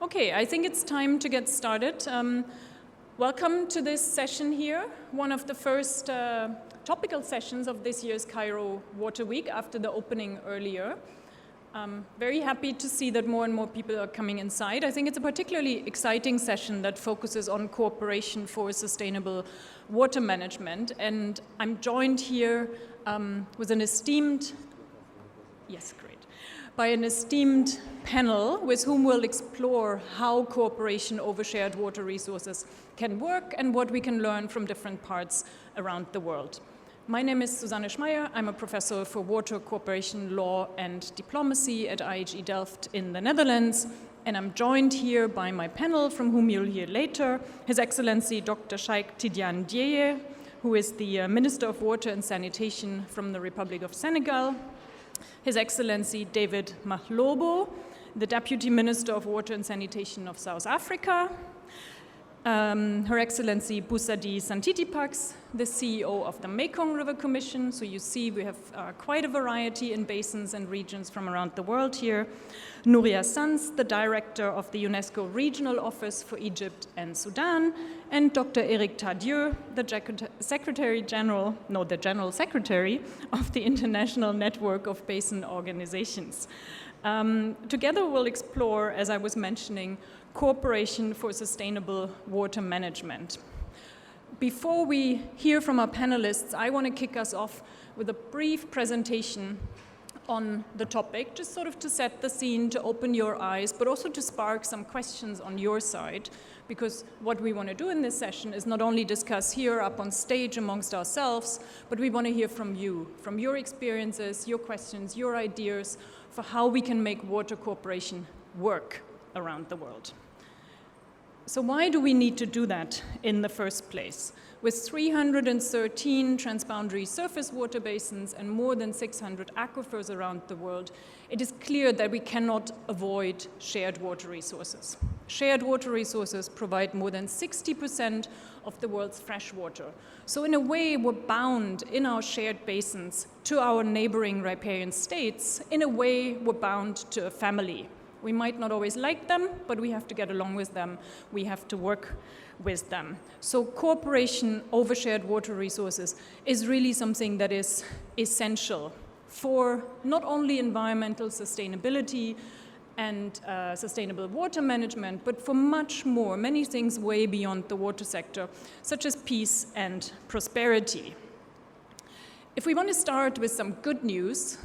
Okay, I think it's time to get started. Welcome to this session here, one of the first topical sessions of this year's Cairo Water Week after the opening earlier. Very happy to see that more and more people are coming inside. I think it's a particularly exciting session that focuses on cooperation for sustainable water management. And I'm joined here with an esteemed, by an esteemed panel with whom we'll explore how cooperation over shared water resources can work and what we can learn from different parts around the world. My name is Susanne Schmeier. I'm a professor for water cooperation law and diplomacy at IHE Delft in the Netherlands. And I'm joined here by my panel, from whom you'll hear later, His Excellency Dr. Cheikh Tidiane Dièye, who is the Minister of Water and Sanitation from the Republic of Senegal, His Excellency David Mahlobo, the Deputy Minister of Water and Sanitation of South Africa, Her Excellency Busadi Santitipax, the CEO of the Mekong River Commission. So you see we have quite a variety in basins and regions from around the world here. Nouria Sans, the Director of the UNESCO Regional Office for Egypt and Sudan, and Dr. Eric Tardieu, the General Secretary of the International Network of Basin Organizations. Together we'll explore, as I was mentioning, cooperation for sustainable water management. Before we hear from our panelists, I want to kick us off with a brief presentation on the topic, just sort of to set the scene, to open your eyes, but also to spark some questions on your side, because what we want to do in this session is not only discuss here up on stage amongst ourselves, but we want to hear from you, from your experiences, your questions, your ideas for how we can make water cooperation work around the world. So why do we need to do that in the first place? With 313 transboundary surface water basins and more than 600 aquifers around the world, it is clear that we cannot avoid shared water resources. Shared water resources provide more than 60% of the world's fresh water. So in a way, we're bound in our shared basins to our neighboring riparian states. In a way, we're bound to a family. We might not always like them, but we have to get along with them. We have to work with them. So cooperation over shared water resources is really something that is essential for not only environmental sustainability and sustainable water management, but for much more, many things way beyond the water sector, such as peace and prosperity. If we want to start with some good news,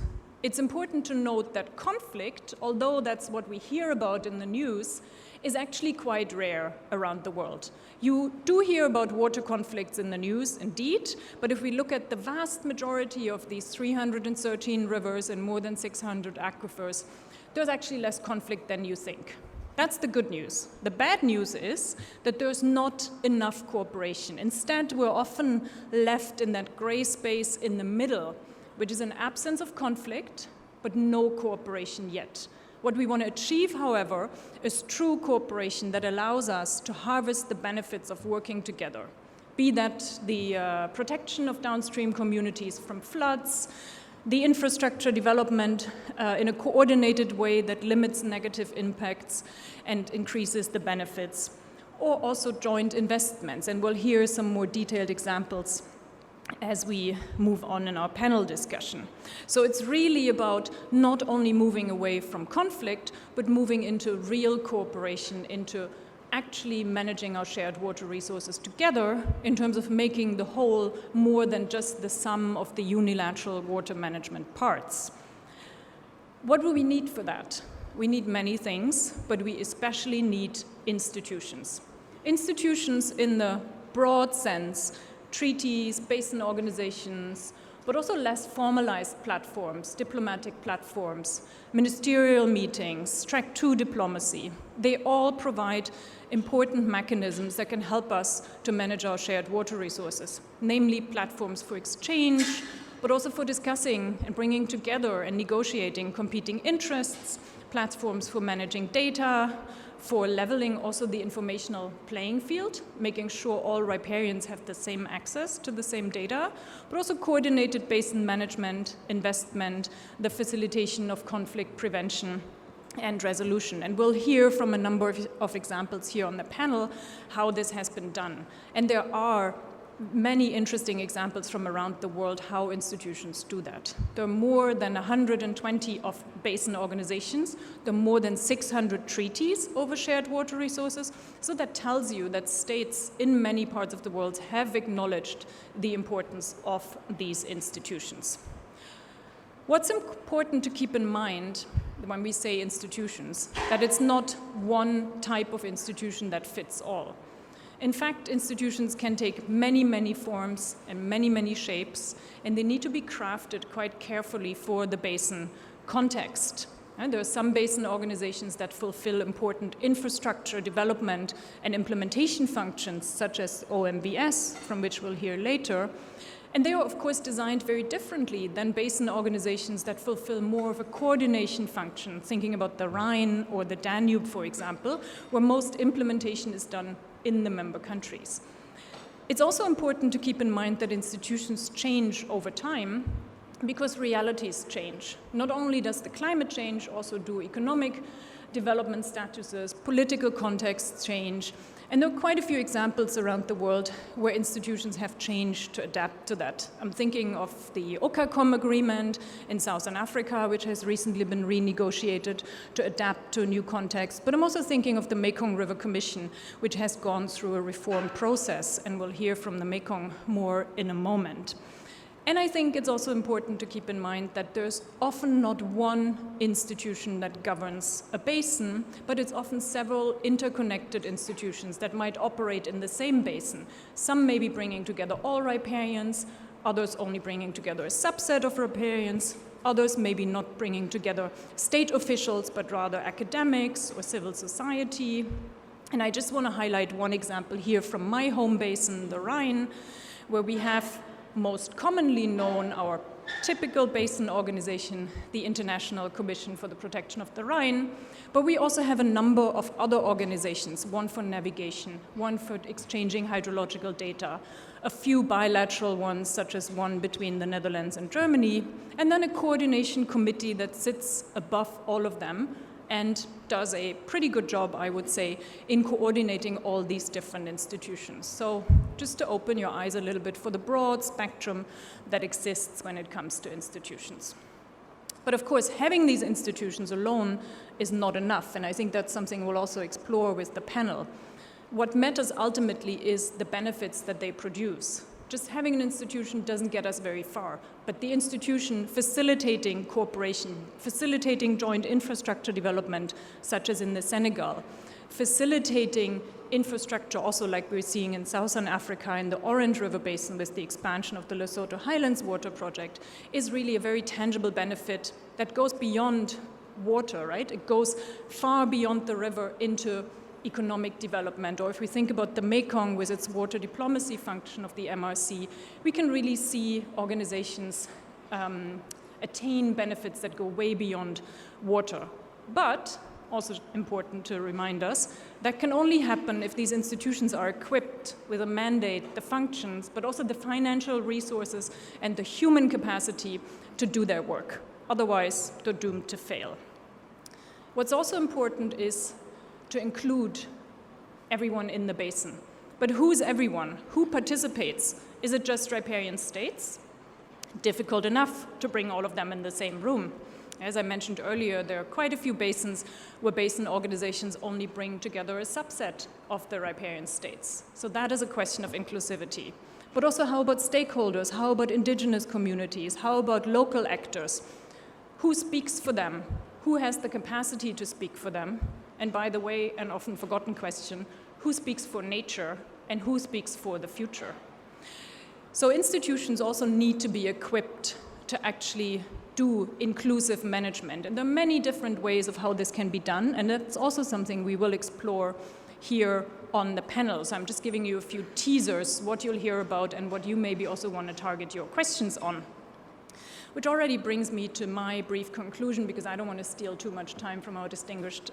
it's important to note that conflict, although that's what we hear about in the news, is actually quite rare around the world. You do hear about water conflicts in the news, indeed, but if we look at the vast majority of these 313 rivers and more than 600 aquifers, there's actually less conflict than you think. That's the good news. The bad news is that there's not enough cooperation. Instead, we're often left in that gray space in the middle, which is an absence of conflict, but no cooperation yet. What we want to achieve, however, is true cooperation that allows us to harvest the benefits of working together, be that the protection of downstream communities from floods, the infrastructure development in a coordinated way that limits negative impacts and increases the benefits, or also joint investments. And we'll hear some more detailed examples as we move on in our panel discussion. So it's really about not only moving away from conflict, but moving into real cooperation, into actually managing our shared water resources together in terms of making the whole more than just the sum of the unilateral water management parts. What do we need for that? We need many things, but we especially need institutions. Institutions in the broad sense, treaties, basin organizations, but also less formalized platforms, diplomatic platforms, ministerial meetings, track 2 diplomacy. They all provide important mechanisms that can help us to manage our shared water resources, namely platforms for exchange, but also for discussing and bringing together and negotiating competing interests, platforms for managing data, for leveling also the informational playing field, making sure all riparians have the same access to the same data, but also coordinated basin management, investment, the facilitation of conflict prevention, and resolution. And we'll hear from a number of examples here on the panel how this has been done. And there are many interesting examples from around the world how institutions do that. There are more than 120 of basin organizations. There are more than 600 treaties over shared water resources. So that tells you that states in many parts of the world have acknowledged the importance of these institutions. What's important to keep in mind when we say institutions, that it's not one type of institution that fits all. In fact, institutions can take many, many forms and many, many shapes, and they need to be crafted quite carefully for the basin context. And there are some basin organizations that fulfill important infrastructure development and implementation functions, such as OMBS, from which we'll hear later. And they are, of course, designed very differently than basin organizations that fulfill more of a coordination function, thinking about the Rhine or the Danube, for example, where most implementation is done in the member countries. It's also important to keep in mind that institutions change over time because realities change. Not only does the climate change, also do economic development statuses, political contexts change, and there are quite a few examples around the world where institutions have changed to adapt to that. I'm thinking of the OCACOM agreement in Southern Africa, which has recently been renegotiated to adapt to a new context. But I'm also thinking of the Mekong River Commission, which has gone through a reform process, and we'll hear from the Mekong more in a moment. And I think it's also important to keep in mind that there's often not one institution that governs a basin, but it's often several interconnected institutions that might operate in the same basin. Some may be bringing together all riparians, others only bringing together a subset of riparians, others maybe not bringing together state officials, but rather academics or civil society. And I just want to highlight one example here from my home basin, the Rhine, where we have most commonly known, our typical basin organization, the International Commission for the Protection of the Rhine, but we also have a number of other organizations, one for navigation, one for exchanging hydrological data, a few bilateral ones, such as one between the Netherlands and Germany, and then a coordination committee that sits above all of them and does a pretty good job, I would say, in coordinating all these different institutions. So just to open your eyes a little bit for the broad spectrum that exists when it comes to institutions. But of course, having these institutions alone is not enough, and I think that's something we'll also explore with the panel. What matters ultimately is the benefits that they produce. Just having an institution doesn't get us very far, but the institution facilitating cooperation, facilitating joint infrastructure development, such as in the Senegal, facilitating infrastructure also like we're seeing in Southern Africa in the Orange River Basin with the expansion of the Lesotho Highlands Water Project, is really a very tangible benefit that goes beyond water, right? It goes far beyond the river into economic development, or if we think about the Mekong with its water diplomacy function of the MRC, we can really see organizations attain benefits that go way beyond water. But, also important to remind us, that can only happen if these institutions are equipped with a mandate, the functions, but also the financial resources and the human capacity to do their work. Otherwise, they're doomed to fail. What's also important is to include everyone in the basin. But who's everyone? Who participates? Is it just riparian states? Difficult enough to bring all of them in the same room. As I mentioned earlier, there are quite a few basins where basin organizations only bring together a subset of the riparian states. So that is a question of inclusivity. But also, how about stakeholders? How about indigenous communities? How about local actors? Who speaks for them? Who has the capacity to speak for them? And by the way, an often forgotten question, who speaks for nature and who speaks for the future? So institutions also need to be equipped to actually do inclusive management. And there are many different ways of how this can be done, and that's also something we will explore here on the panel. So I'm just giving you a few teasers, what you'll hear about and what you maybe also want to target your questions on. Which already brings me to my brief conclusion, because I don't want to steal too much time from our distinguished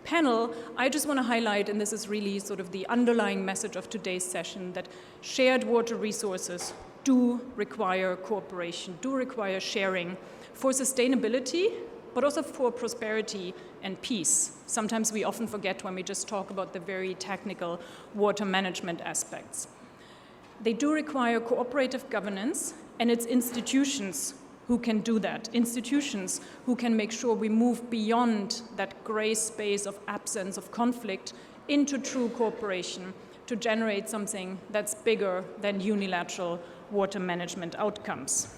panel. I just want to highlight, and this is really sort of the underlying message of today's session, that shared water resources do require cooperation, do require sharing for sustainability but also for prosperity and peace. Sometimes we often forget when we just talk about the very technical water management aspects. They do require cooperative governance, and it's institutions who can do that, institutions who can make sure we move beyond that gray space of absence of conflict into true cooperation to generate something that's bigger than unilateral water management outcomes.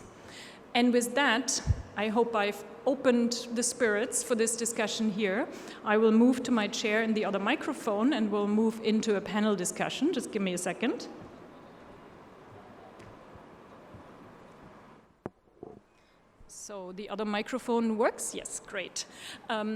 And with that, I hope I've opened the spirits for this discussion here. I will move to my chair in the other microphone and we'll move into a panel discussion. Just give me a second. So the other microphone works? Yes, great.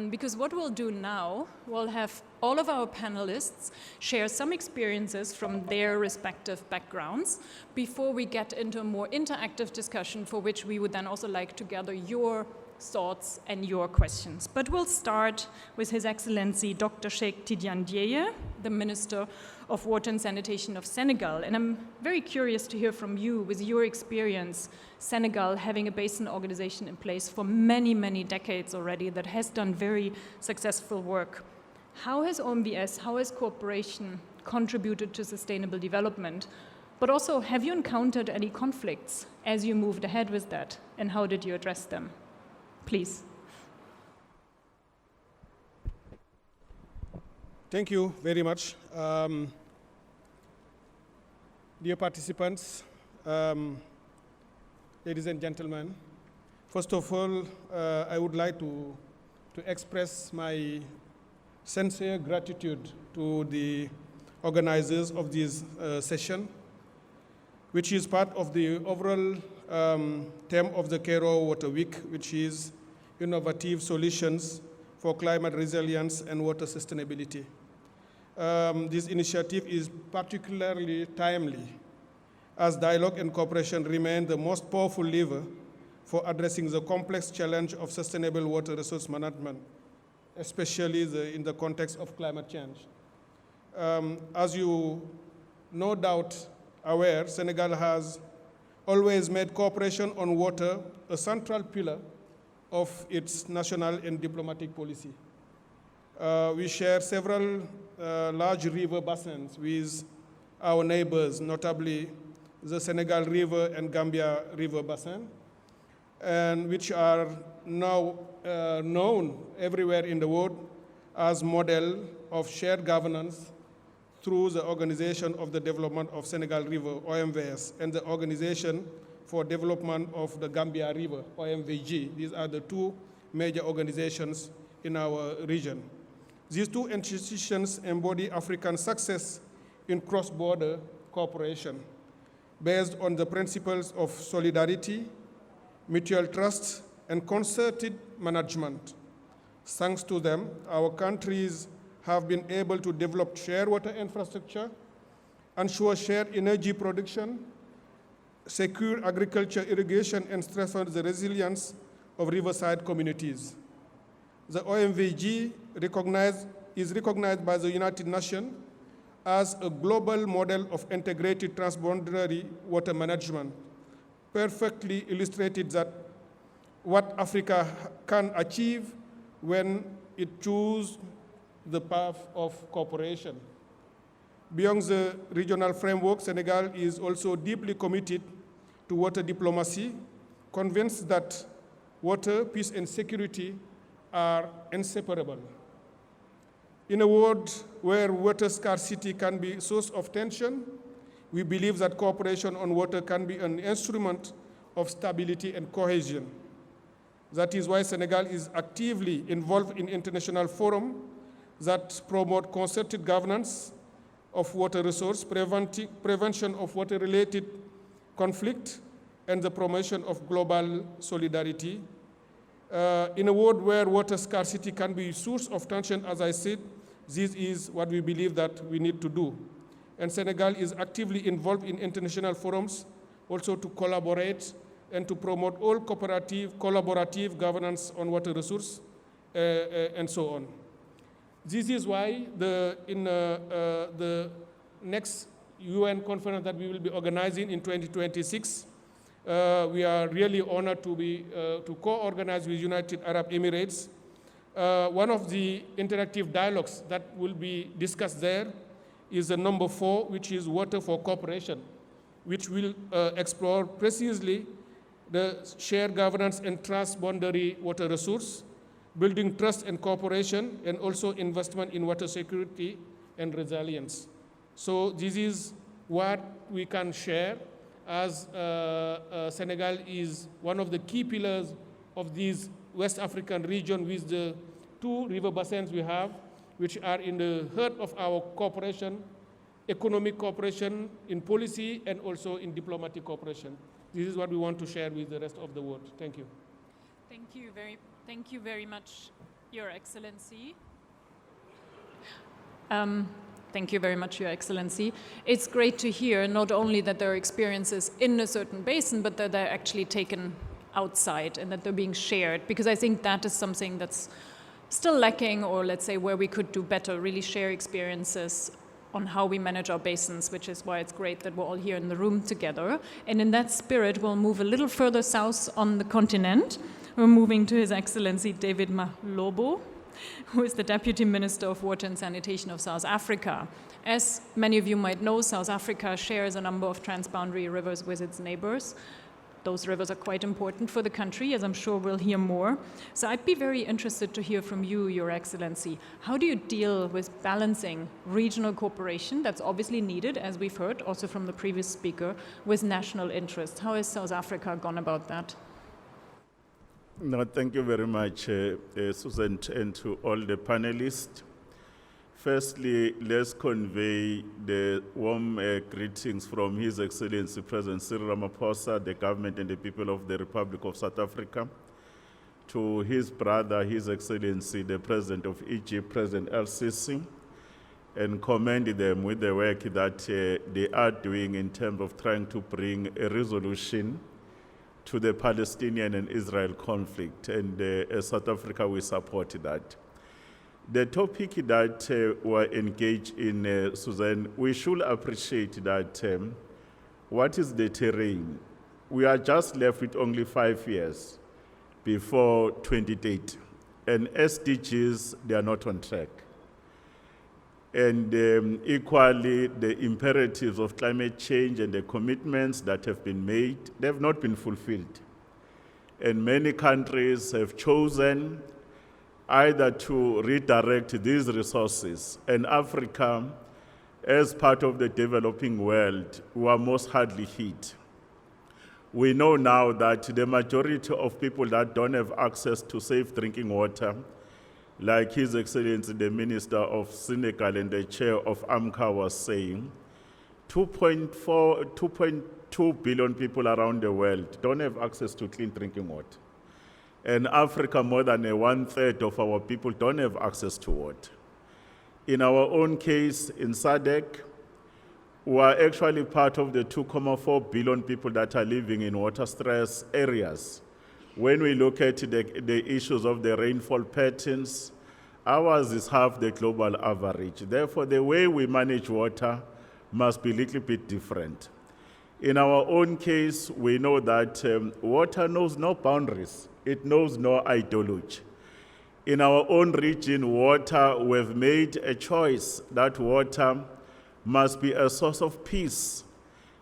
Because what we'll do now, we'll have all of our panelists share some experiences from their respective backgrounds before we get into a more interactive discussion for which we would then also like to gather your thoughts and your questions. But we'll start with His Excellency Dr. Cheikh Tidiane Dièye, the Minister of Water and Sanitation of Senegal. And I'm very curious to hear from you, with your experience, Senegal having a basin organization in place for many, many decades already that has done very successful work. How has OMVS, how has cooperation contributed to sustainable development? But also, have you encountered any conflicts as you moved ahead with that, and how did you address them? Please. Thank you very much. Dear participants, ladies and gentlemen, first of all, I would like to express my sincere gratitude to the organizers of this session, which is part of the overall theme of the Cairo Water Week, which is innovative solutions for climate resilience and water sustainability. This initiative is particularly timely, as dialogue and cooperation remain the most powerful lever for addressing the complex challenge of sustainable water resource management, especially in the context of climate change. As you no doubt aware, Senegal has always made cooperation on water a central pillar of its national and diplomatic policy. We share several large river basins with our neighbors, notably the Senegal River and Gambia River Basin, and which are now known everywhere in the world as model of shared governance through the Organization of the Development of Senegal River, OMVS, and the Organization for Development of the Gambia River, OMVG. These are the two major organizations in our region. These two institutions embody African success in cross-border cooperation based on the principles of solidarity, mutual trust, and concerted management. Thanks to them, our countries have been able to develop shared water infrastructure, ensure shared energy production, secure agriculture irrigation, and strengthen the resilience of riverside communities. The OMVG is recognized by the United Nations as a global model of integrated transboundary water management, perfectly illustrated that what Africa can achieve when it chooses the path of cooperation. Beyond the regional framework, Senegal is also deeply committed to water diplomacy, convinced that water, peace, and security are inseparable. In a world where water scarcity can be a source of tension, we believe that cooperation on water can be an instrument of stability and cohesion. That is why Senegal is actively involved in international forums that promote concerted governance of water resource, prevention of water-related conflict, and the promotion of global solidarity. In a world where water scarcity can be a source of tension, as I said, this is what we believe that we need to do. And Senegal is actively involved in international forums, also to collaborate and to promote all collaborative governance on water resource, and so on. This is why in the next UN conference that we will be organizing in 2026, We are really honored to co-organize with United Arab Emirates. One of the interactive dialogues that will be discussed there is the number 4, which is Water for Cooperation, which will explore precisely the shared governance and transboundary water resource, building trust and cooperation, and also investment in water security and resilience. So this is what we can share, as Senegal is one of the key pillars of this West African region with the 2 river basins we have, which are in the heart of our cooperation, economic cooperation in policy, and also in diplomatic cooperation. This is what we want to share with the rest of the world. Thank you. Thank you very much, Your Excellency. Thank you very much, Your Excellency. It's great to hear not only that there are experiences in a certain basin, but that they're actually taken outside and that they're being shared, because I think that is something that's still lacking, or let's say where we could do better, really share experiences on how we manage our basins, which is why it's great that we're all here in the room together. And in that spirit, we'll move a little further south on the continent. We're moving to His Excellency David Mahlobo, who is the Deputy Minister of Water and Sanitation of South Africa. As many of you might know, South Africa shares a number of transboundary rivers with its neighbors. Those rivers are quite important for the country, as I'm sure we'll hear more. So I'd be very interested to hear from you, Your Excellency. How do you deal with balancing regional cooperation, that's obviously needed, as we've heard also from the previous speaker, with national interest? How has South Africa gone about that? No, thank you very much, Susan, and to all the panelists. Firstly, let's convey the warm greetings from His Excellency President Cyril Ramaphosa, the government and the people of the Republic of South Africa, to his brother, His Excellency, the President of Egypt, President El-Sisi, and commend them with the work that they are doing in terms of trying to bring a resolution to the Palestinian and Israel conflict, and as South Africa, we support that. The topic that we're engaged in, Susan, we should appreciate that what is the terrain? We are just left with only 5 years before 2030, and SDGs, they are not on track. And equally, the imperatives of climate change and the commitments that have been made, they have not been fulfilled. And many countries have chosen either to redirect these resources, and Africa, as part of the developing world, were most hardly hit. We know now that the majority of people that don't have access to safe drinking water, like His Excellency the Minister of Senegal and the Chair of AMCA was saying, 2.2 billion people around the world don't have access to clean drinking water. And Africa, more than 1/3 of our people don't have access to water. In our own case, in SADC, we are actually part of the 2.4 billion people that are living in water stress areas. When we look at the issues of the rainfall patterns, ours is half the global average. Therefore, the way we manage water must be a little bit different. In our own case, we know that water knows no boundaries. It knows no ideology. In our own region, water, we've made a choice that water must be a source of peace.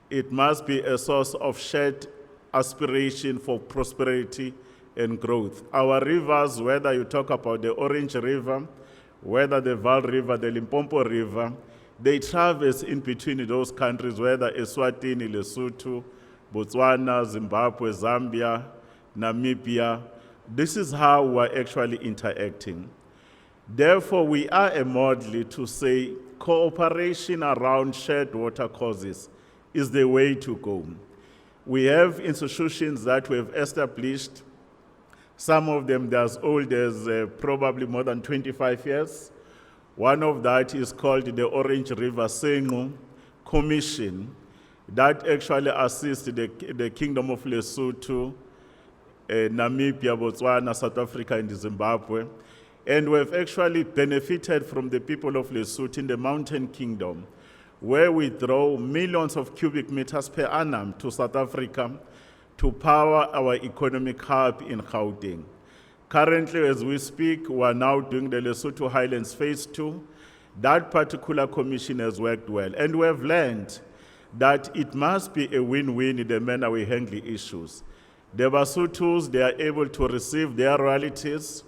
It must be a source of shared aspiration for prosperity and growth. Our rivers, whether you talk about the Orange River, whether the Vaal River, the Limpopo River, they traverse in between those countries, whether Eswatini, Lesotho, Botswana, Zimbabwe, Zambia, Namibia. This is how we're actually interacting. Therefore, we are a model to say cooperation around shared water causes is the way to go. We have institutions that we have established, some of them they're as old as probably more than 25 years. One of that is called the Orange River Sengu Commission that actually assists the Kingdom of Lesotho, Namibia, Botswana, South Africa, and Zimbabwe. And we've actually benefited from the people of Lesotho in the Mountain Kingdom, where we draw millions of cubic meters per annum to South Africa to power our economic hub in Gauteng. Currently, as we speak, we are now doing the Lesotho Highlands Phase 2. That particular commission has worked well, and we have learned that it must be a win-win in the manner we handle issues. The Basutus, they are able to receive their royalties,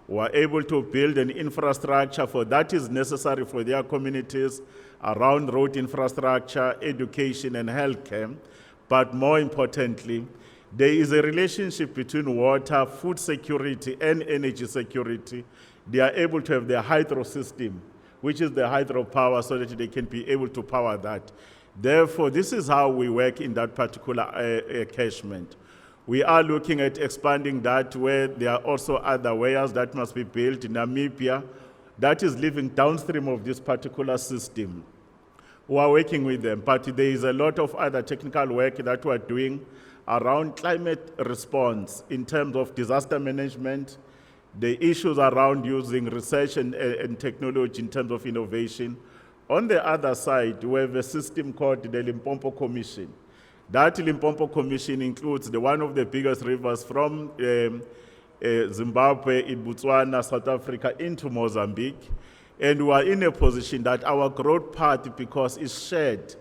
were able to build an infrastructure for that is necessary for their communities around road infrastructure, education, and healthcare. But more importantly, there is a relationship between water, food security, and energy security. They are able to have their hydro system, which is the hydropower, so that they can be able to power that. Therefore, this is how we work in that particular catchment. We are looking at expanding that where there are also other weirs that must be built in Namibia that is living downstream of this particular system. We are working with them, but there is a lot of other technical work that we are doing around climate response in terms of disaster management, the issues around using research and technology in terms of innovation. On the other side, we have a system called the Limpopo Commission. That Limpopo Commission includes one of the biggest rivers from Zimbabwe, in Botswana, South Africa, into Mozambique. And we are in a position that our growth path, because it's shared,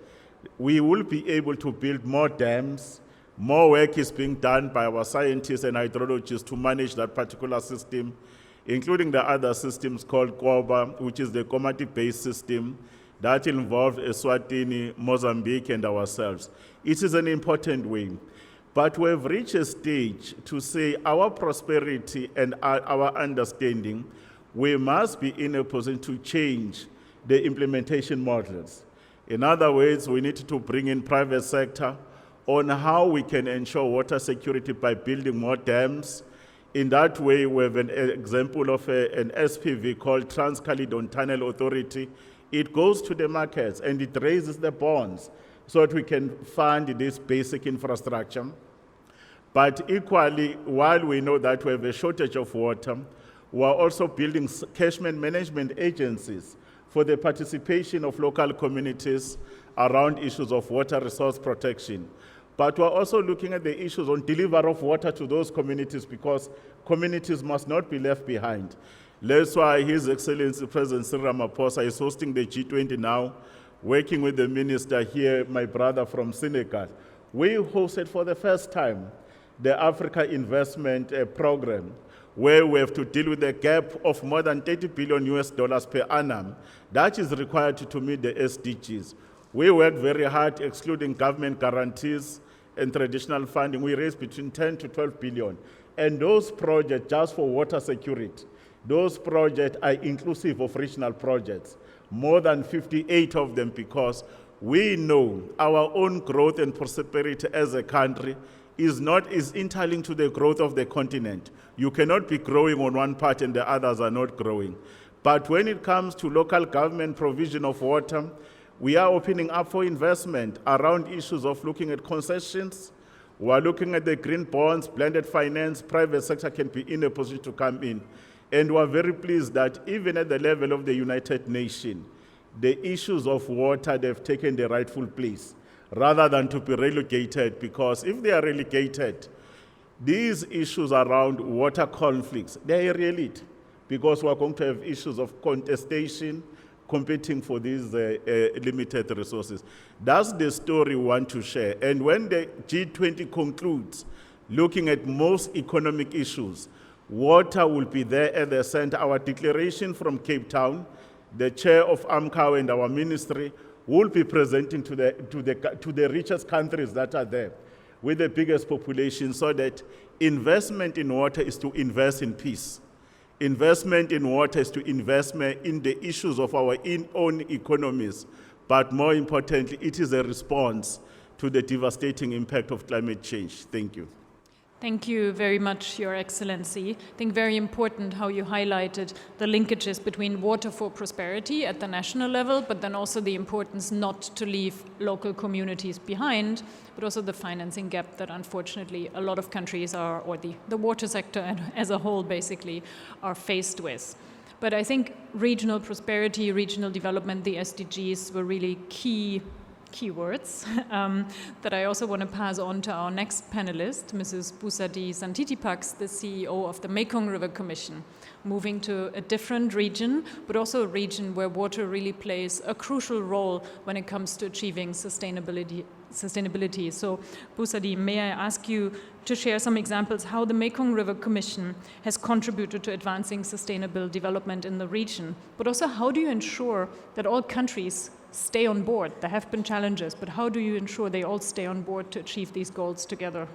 we will be able to build more dams. More work is being done by our scientists and hydrologists to manage that particular system, including the other systems called COBA, which is the Komati-based system that involves Eswatini, Mozambique, and ourselves. It is an important way. But we have reached a stage to say our prosperity and our understanding, we must be in a position to change the implementation models. In other words, we need to bring in private sector on how we can ensure water security by building more dams. In that way, we have an example of an SPV called Trans-Caledon Tunnel Authority. It goes to the markets and it raises the bonds so that we can fund this basic infrastructure. But equally, while we know that we have a shortage of water, we are also building catchment management agencies for the participation of local communities around issues of water resource protection. But we're also looking at the issues on delivery of water to those communities, because communities must not be left behind. That's why His Excellency President Cyril Ramaphosa is hosting the G20 now, working with the minister here, my brother from Senegal. We hosted for the first time the Africa Investment Program, where we have to deal with a gap of more than $30 billion per annum that is required to meet the SDGs. We work very hard, excluding government guarantees and traditional funding. We raised between 10 to 12 billion. And those projects, just for water security, those projects are inclusive of regional projects, more than 58 of them, because we know our own growth and prosperity as a country is interlinked to the growth of the continent. You cannot be growing on one part and the others are not growing. But when it comes to local government provision of water, we are opening up for investment around issues of looking at concessions. We are looking at the green bonds, blended finance, private sector can be in a position to come in. And we are very pleased that even at the level of the United Nations, the issues of water, they've taken the rightful place, rather than to be relegated, because if they are relegated, these issues around water conflicts, they are a reality, because we are going to have issues of contestation, competing for these limited resources. That's the story we want to share. And when the G20 concludes, looking at most economic issues, water will be there at the center. Our declaration from Cape Town, the chair of AMCAO and our ministry will be presenting to the richest countries that are there with the biggest population, so that investment in water is to invest in peace. Investment in water is to invest in the issues of our own economies. But more importantly, it is a response to the devastating impact of climate change. Thank you. Thank you very much, Your Excellency. I think very important how you highlighted the linkages between water for prosperity at the national level, but then also the importance not to leave local communities behind, but also the financing gap that unfortunately a lot of countries are, or the water sector as a whole basically, are faced with. But I think regional prosperity, regional development, the SDGs were really key keywords that I also want to pass on to our next panelist, Mrs. Busadi Santitipaks, the CEO of the Mekong River Commission, moving to a different region, but also a region where water really plays a crucial role when it comes to achieving sustainability. So, Busadi, may I ask you to share some examples how the Mekong River Commission has contributed to advancing sustainable development in the region, but also how do you ensure that all countries stay on board? There have been challenges, but how do you ensure they all stay on board to achieve these goals together?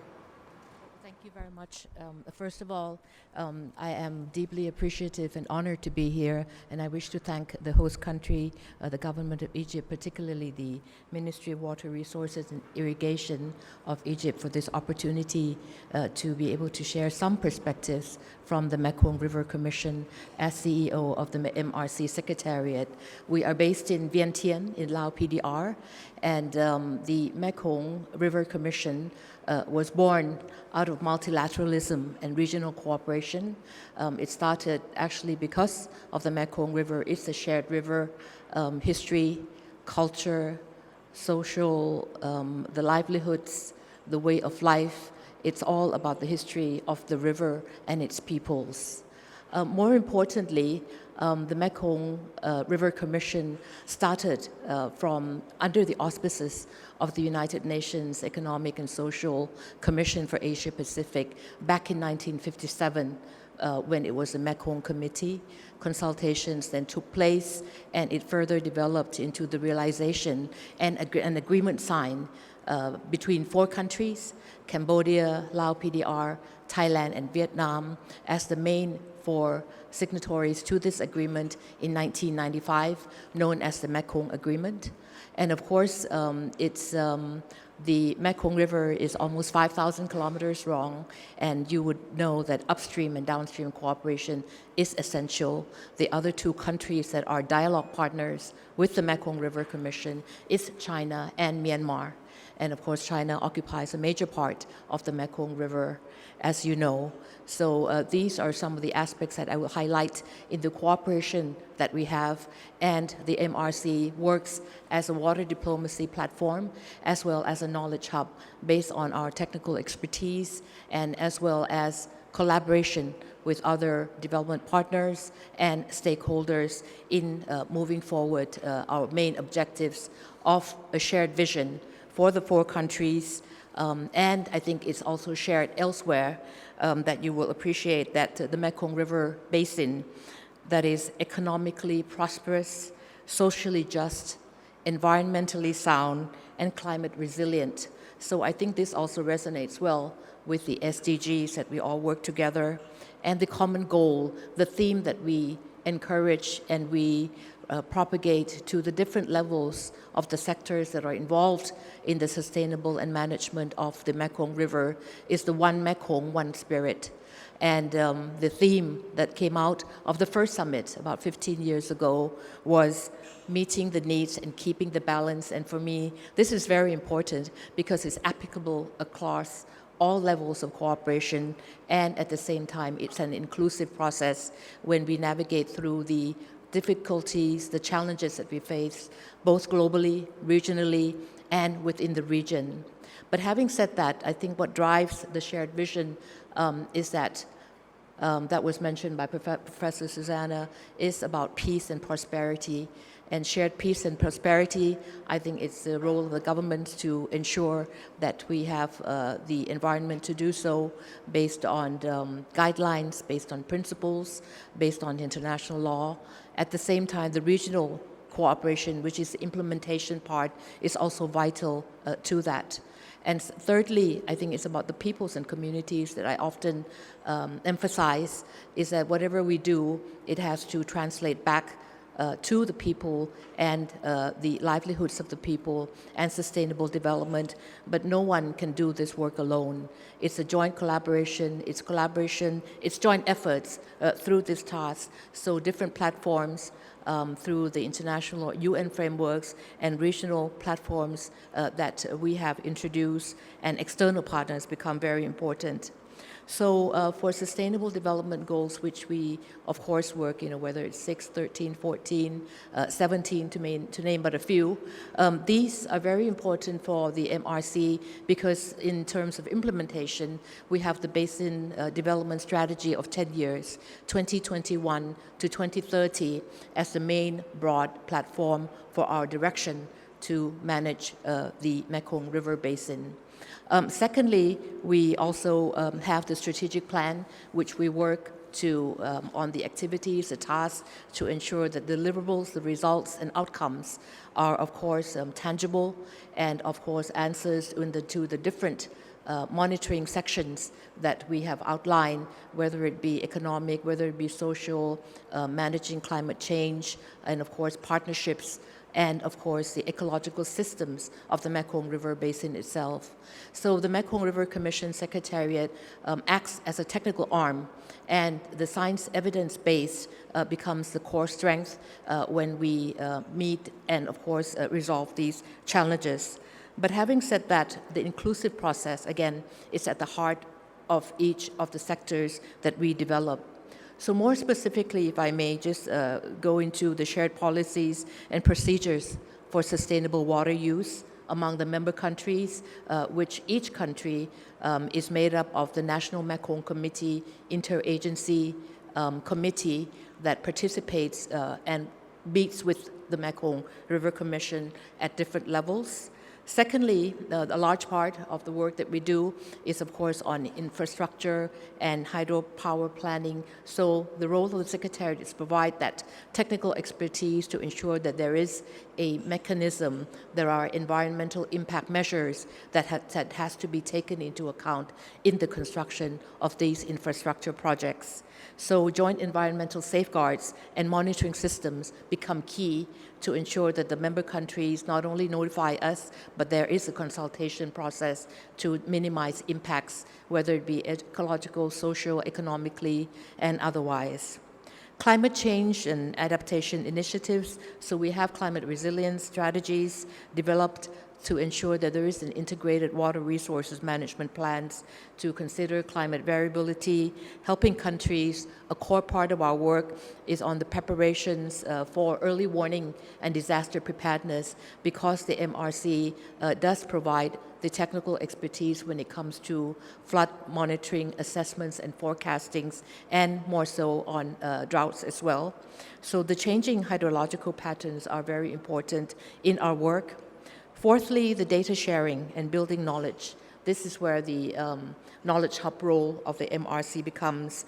Thank you very much. First of all, I am deeply appreciative and honored to be here, and I wish to thank the host country, the government of Egypt, particularly the Ministry of Water Resources and Irrigation of Egypt, for this opportunity to be able to share some perspectives from the Mekong River Commission as CEO of the MRC Secretariat. We are based in Vientiane in Lao PDR, and the Mekong River Commission was born out of multilateralism and regional cooperation. It started actually because of the Mekong River. It's a shared river, history, culture, social, the livelihoods, the way of life. It's all about the history of the river and its peoples. More importantly, the Mekong River Commission started from under the auspices of the United Nations Economic and Social Commission for Asia Pacific back in 1957 when it was the Mekong Committee. Consultations then took place, and it further developed into the realization and an agreement signed between 4 countries, Cambodia, Lao PDR, Thailand, and Vietnam, as the main 4 signatories to this agreement in 1995, known as the Mekong Agreement. And of course, the Mekong River is almost 5,000 kilometers long, and you would know that upstream and downstream cooperation is essential. The other 2 countries that are dialogue partners with the Mekong River Commission is China and Myanmar. And of course, China occupies a major part of the Mekong River, as you know. So these are some of the aspects that I will highlight in the cooperation that we have. And the MRC works as a water diplomacy platform, as well as a knowledge hub based on our technical expertise, and as well as collaboration with other development partners and stakeholders in moving forward our main objectives of a shared vision for the 4 countries, and I think it's also shared elsewhere, that you will appreciate that the Mekong River Basin that is economically prosperous, socially just, environmentally sound, and climate resilient. So I think this also resonates well with the SDGs that we all work together, and the common goal, the theme that we encourage and we propagate to the different levels of the sectors that are involved in the sustainable and management of the Mekong River is the One Mekong, One Spirit. And the theme that came out of the first summit about 15 years ago was meeting the needs and keeping the balance. And for me, this is very important because it's applicable across all levels of cooperation, and at the same time, it's an inclusive process when we navigate through the difficulties, the challenges that we face, both globally, regionally, and within the region. But having said that, I think what drives the shared vision is that was mentioned by Professor Susanna, is about peace and prosperity. And shared peace and prosperity, I think it's the role of the government to ensure that we have the environment to do so based on guidelines, based on principles, based on international law. At the same time, the regional cooperation, which is the implementation part, is also vital to that. And thirdly, I think it's about the peoples and communities that I often emphasize, is that whatever we do, it has to translate back to the people and the livelihoods of the people and sustainable development. But no one can do this work alone. It's a joint collaboration, it's joint efforts through this task. So different platforms through the international UN frameworks and regional platforms that we have introduced, and external partners become very important. So for sustainable development goals, which we of course work, whether it's 6, 13, 14, 17 to name but a few, these are very important for the MRC because in terms of implementation, we have the Basin Development Strategy of 10 years, 2021 to 2030, as the main broad platform for our direction to manage the Mekong River Basin. Secondly, we also have the strategic plan, which we work to on the activities, the tasks, to ensure that deliverables, the results and outcomes are, of course, tangible, and of course answers to the different monitoring sections that we have outlined, whether it be economic, whether it be social, managing climate change, and of course partnerships, and of course the ecological systems of the Mekong River Basin itself. So the Mekong River Commission Secretariat acts as a technical arm, and the science evidence base becomes the core strength when we meet and of course resolve these challenges. But having said that, the inclusive process, again, is at the heart of each of the sectors that we develop. So more specifically, if I may just go into the shared policies and procedures for sustainable water use among the member countries, which each country is made up of the National Mekong Committee interagency committee that participates and meets with the Mekong River Commission at different levels. Secondly, a large part of the work that we do is, of course, on infrastructure and hydropower planning. So the role of the Secretariat is to provide that technical expertise to ensure that there is a mechanism, there are environmental impact measures that has to be taken into account in the construction of these infrastructure projects. So joint environmental safeguards and monitoring systems become key to ensure that the member countries not only notify us, but there is a consultation process to minimize impacts, whether it be ecological, social, economically, and otherwise. Climate change and adaptation initiatives. So we have climate resilience strategies developed to ensure that there is an integrated water resources management plans to consider climate variability, helping countries. A core part of our work is on the preparations for early warning and disaster preparedness, because the MRC does provide the technical expertise when it comes to flood monitoring, assessments, and forecastings, and more so on droughts as well. So the changing hydrological patterns are very important in our work. Fourthly, the data sharing and building knowledge. This is where the knowledge hub role of the MRC becomes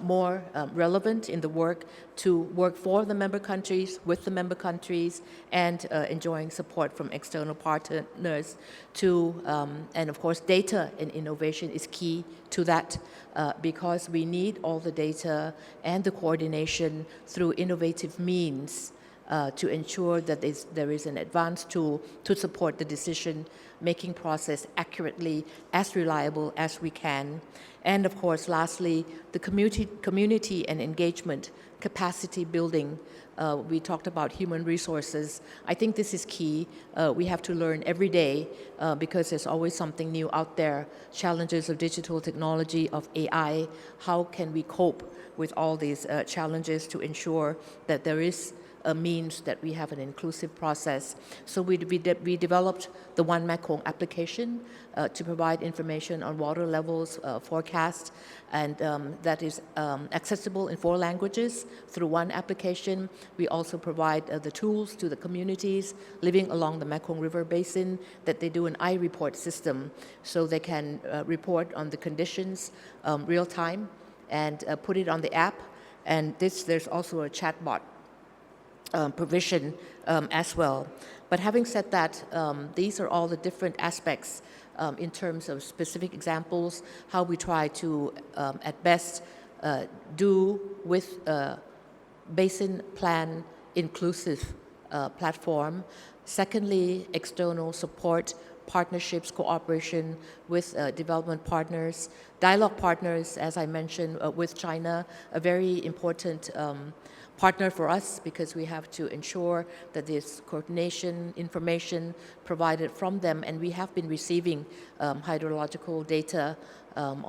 more relevant in the work to work for the member countries, with the member countries, and enjoying support from external partners to, and of course, data and innovation is key to that because we need all the data and the coordination through innovative means to ensure that there is an advanced tool to support the decision-making process accurately, as reliable as we can. And of course, lastly, the community and engagement, capacity building. We talked about human resources. I think this is key. We have to learn every day because there's always something new out there. Challenges of digital technology, of AI. How can we cope with all these challenges to ensure that there is means that we have an inclusive process. So we developed the One Mekong application to provide information on water levels forecast, and that is accessible in 4 languages through one application. We also provide the tools to the communities living along the Mekong River Basin, that they do an iReport system so they can report on the conditions real time and put it on the app. And there's also a chatbot provision as well. But having said that, these are all the different aspects in terms of specific examples, how we try to, at best, do with basin plan inclusive platform. Secondly, external support, partnerships, cooperation with development partners, dialogue partners, as I mentioned, with China, a very important partner for us because we have to ensure that this coordination information provided from them, and we have been receiving hydrological data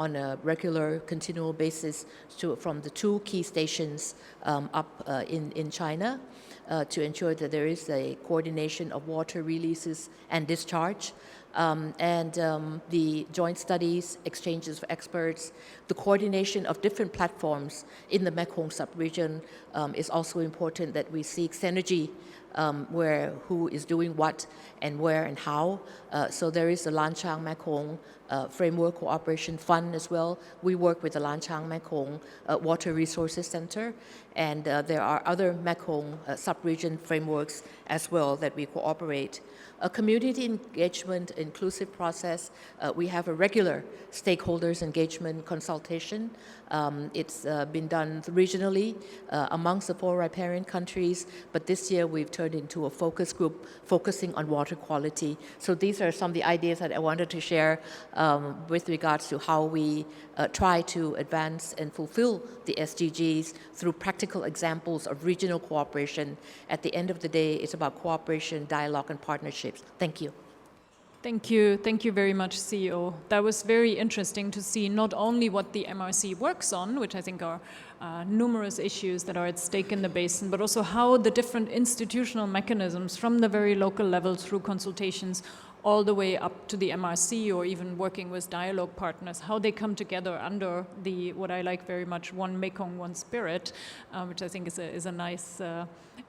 on a regular, continual basis from the 2 key stations up in China to ensure that there is a coordination of water releases and discharge. The joint studies, exchanges of experts, the coordination of different platforms in the Mekong subregion is also important, that we seek synergy where who is doing what and where and how. So there is the Lan Chang Mekong Framework Cooperation Fund as well. We work with the Lan Chang Mekong Water Resources Center, and there are other Mekong sub-region frameworks as well that we cooperate. A community engagement inclusive process. We have a regular stakeholders engagement consultation. It's been done regionally amongst the 4 riparian countries, but this year we've turned into a focus group focusing on water quality. So these are some of the ideas that I wanted to share with regards to how we try to advance and fulfill the SDGs through practical examples of regional cooperation. At the end of the day, it's about cooperation, dialogue, and partnerships. Thank you. Thank you. Thank you very much, CEO. That was very interesting to see not only what the MRC works on, which I think are numerous issues that are at stake in the basin, but also how the different institutional mechanisms from the very local level through consultations all the way up to the MRC or even working with dialogue partners, how they come together under the, what I like very much, one Mekong, one spirit, which I think is a nice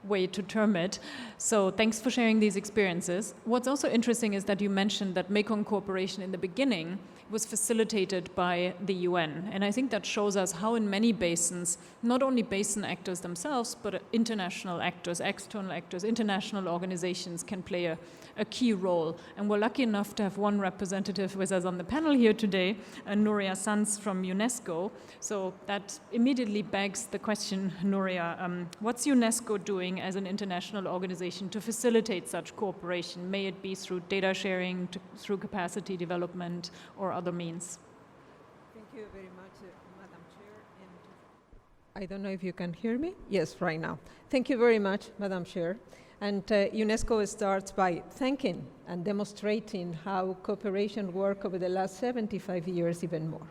way to term it. So thanks for sharing these experiences. What's also interesting is that you mentioned that Mekong cooperation in the beginning was facilitated by the UN. And I think that shows us how in many basins, not only basin actors themselves, but international actors, external actors, international organizations can play a key role. And we're lucky enough to have one representative with us on the panel here today, Nuria Sanz from UNESCO. So that immediately begs the question, Nuria, what's UNESCO doing as an international organization to facilitate such cooperation? May it be through data sharing, through capacity development, or other means? Thank you very much, Madam Chair. And I don't know if you can hear me. Yes, right now. Thank you very much, Madam Chair. And UNESCO starts by thanking and demonstrating how cooperation worked over the last 75 years even more.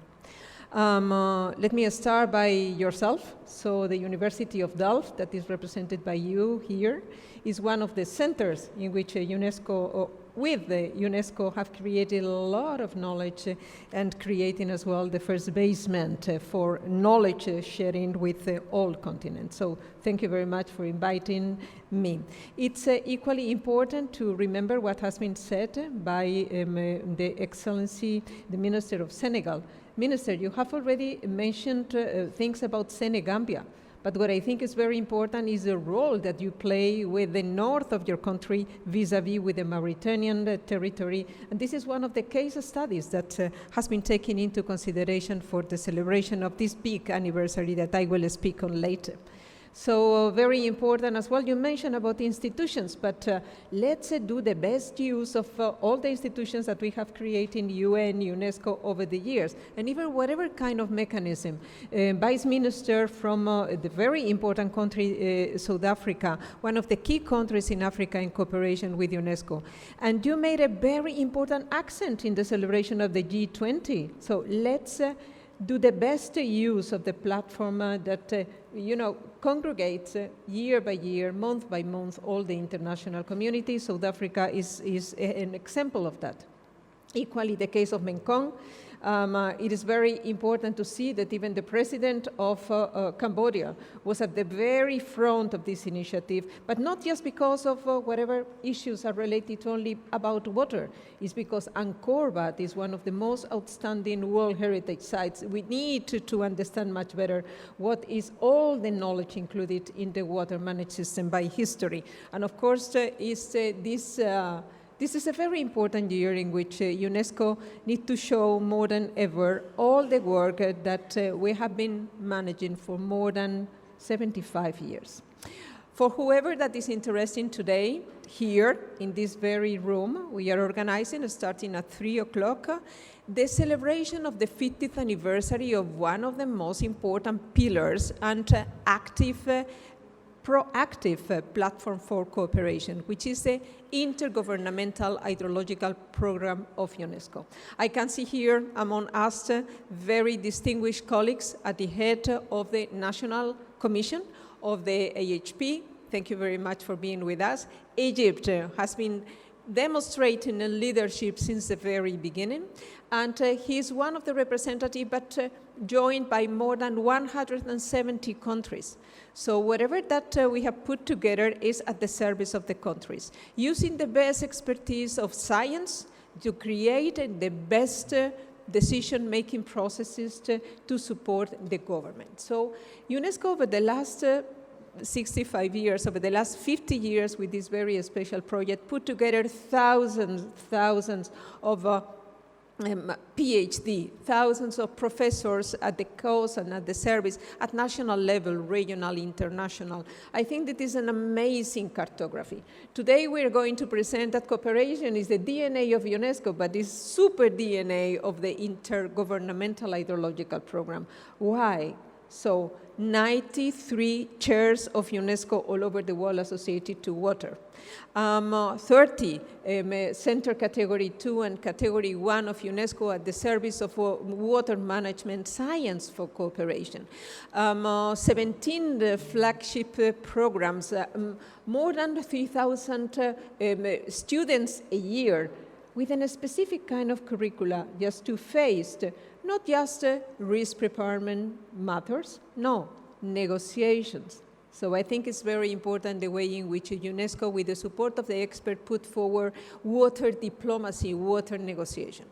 Let me start by yourself. So the University of Delft, that is represented by you here, is one of the centers in which UNESCO, with the UNESCO, have created a lot of knowledge and creating as well the first basement for knowledge sharing with all continents. So thank you very much for inviting me. It's equally important to remember what has been said by the Excellency, the Minister of Senegal. Minister, you have already mentioned things about Senegambia. But what I think is very important is the role that you play with the north of your country vis-a-vis with the Mauritanian territory. And this is one of the case studies that has been taken into consideration for the celebration of this big anniversary that I will speak on later. So very important as well. You mentioned about institutions, but let's do the best use of all the institutions that we have created in UN, UNESCO over the years, and even whatever kind of mechanism. Vice Minister from the very important country, South Africa, one of the key countries in Africa in cooperation with UNESCO. And you made a very important accent in the celebration of the G20. So let's do the best use of the platform that congregates year by year, month by month, all the international community. South Africa is an example of that. Equally, the case of Mekong. It is very important to see that even the president of Cambodia was at the very front of this initiative, but not just because of whatever issues are related to only about water. It's because Angkor Wat is one of the most outstanding World Heritage Sites. We need to understand much better what is all the knowledge included in the water management system by history. And of course, this is a very important year in which UNESCO needs to show more than ever all the work that we have been managing for more than 75 years. For whoever that is interested today, here in this very room, we are organizing, starting at 3 o'clock, the celebration of the 50th anniversary of one of the most important pillars and active proactive platform for cooperation, which is the Intergovernmental Hydrological Program of UNESCO. I can see here among us very distinguished colleagues at the head of the National Commission of the AHP. Thank you very much for being with us. Egypt has been demonstrating a leadership since the very beginning, and he's one of the representatives, but joined by more than 170 countries. So whatever that we have put together is at the service of the countries, using the best expertise of science to create the best decision-making processes to support the government. So UNESCO over the last 65 years, over the last 50 years with this very special project, put together thousands of PhD, thousands of professors at the cause and at the service, at national level, regional, international. I think that is an amazing cartography. Today we are going to present that cooperation is the DNA of UNESCO, but is super DNA of the Intergovernmental Hydrological Program. Why? So 93 chairs of UNESCO all over the world associated to water. 30 center category 2 and category 1 of UNESCO at the service of water management science for cooperation. 17 flagship programs, more than 3,000 students a year with a specific kind of curricula just to face not just risk preparation matters, no, negotiations. So I think it's very important the way in which UNESCO, with the support of the expert, put forward water diplomacy, water negotiation.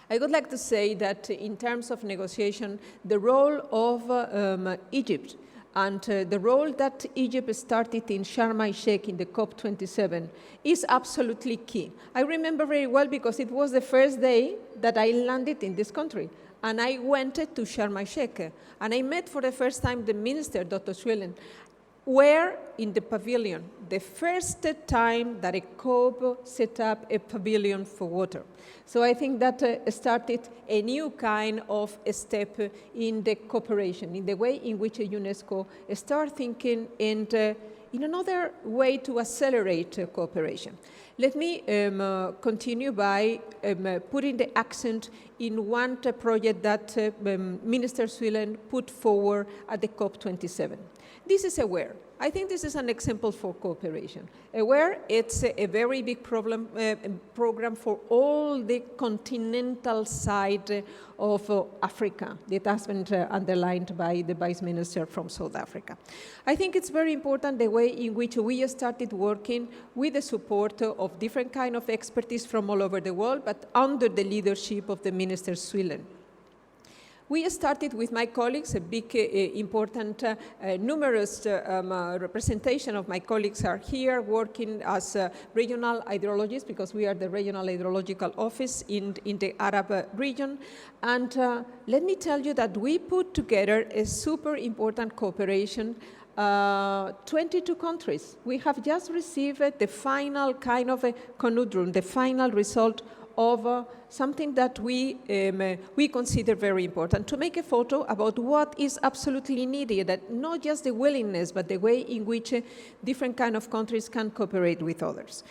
I would like to say that in terms of negotiation, the role of Egypt and the role that Egypt started in Sharm el-Sheikh in the COP27 is absolutely key. I remember very well because it was the first day that I landed in this country. And I went to Sharm el-Sheikh, and I met for the first time the minister, Dr. Swillen, where in the pavilion, the first time that a COP set up a pavilion for water. So I think that started a new kind of step in the cooperation, in the way in which UNESCO started thinking and in another way to accelerate cooperation. Let me continue by putting the accent in one project that Minister Swillen put forward at the COP27. This is AWARE. I think this is an example for cooperation. AWARE, it's a very big program for all the continental side of Africa that has been underlined by the Vice Minister from South Africa. I think it's very important the way in which we started working with the support of different kind of expertise from all over the world, but under the leadership of the Minister Swillen. We started with my colleagues, a big, important, numerous representation of my colleagues are here working as regional hydrologists because we are the regional hydrological office in the Arab region. And let me tell you that we put together a super important cooperation 22 countries. We have just received the final kind of a conundrum, the final result of something that we consider very important, to make a photo about what is absolutely needed, that not just the willingness, but the way in which different kind of countries can cooperate with others.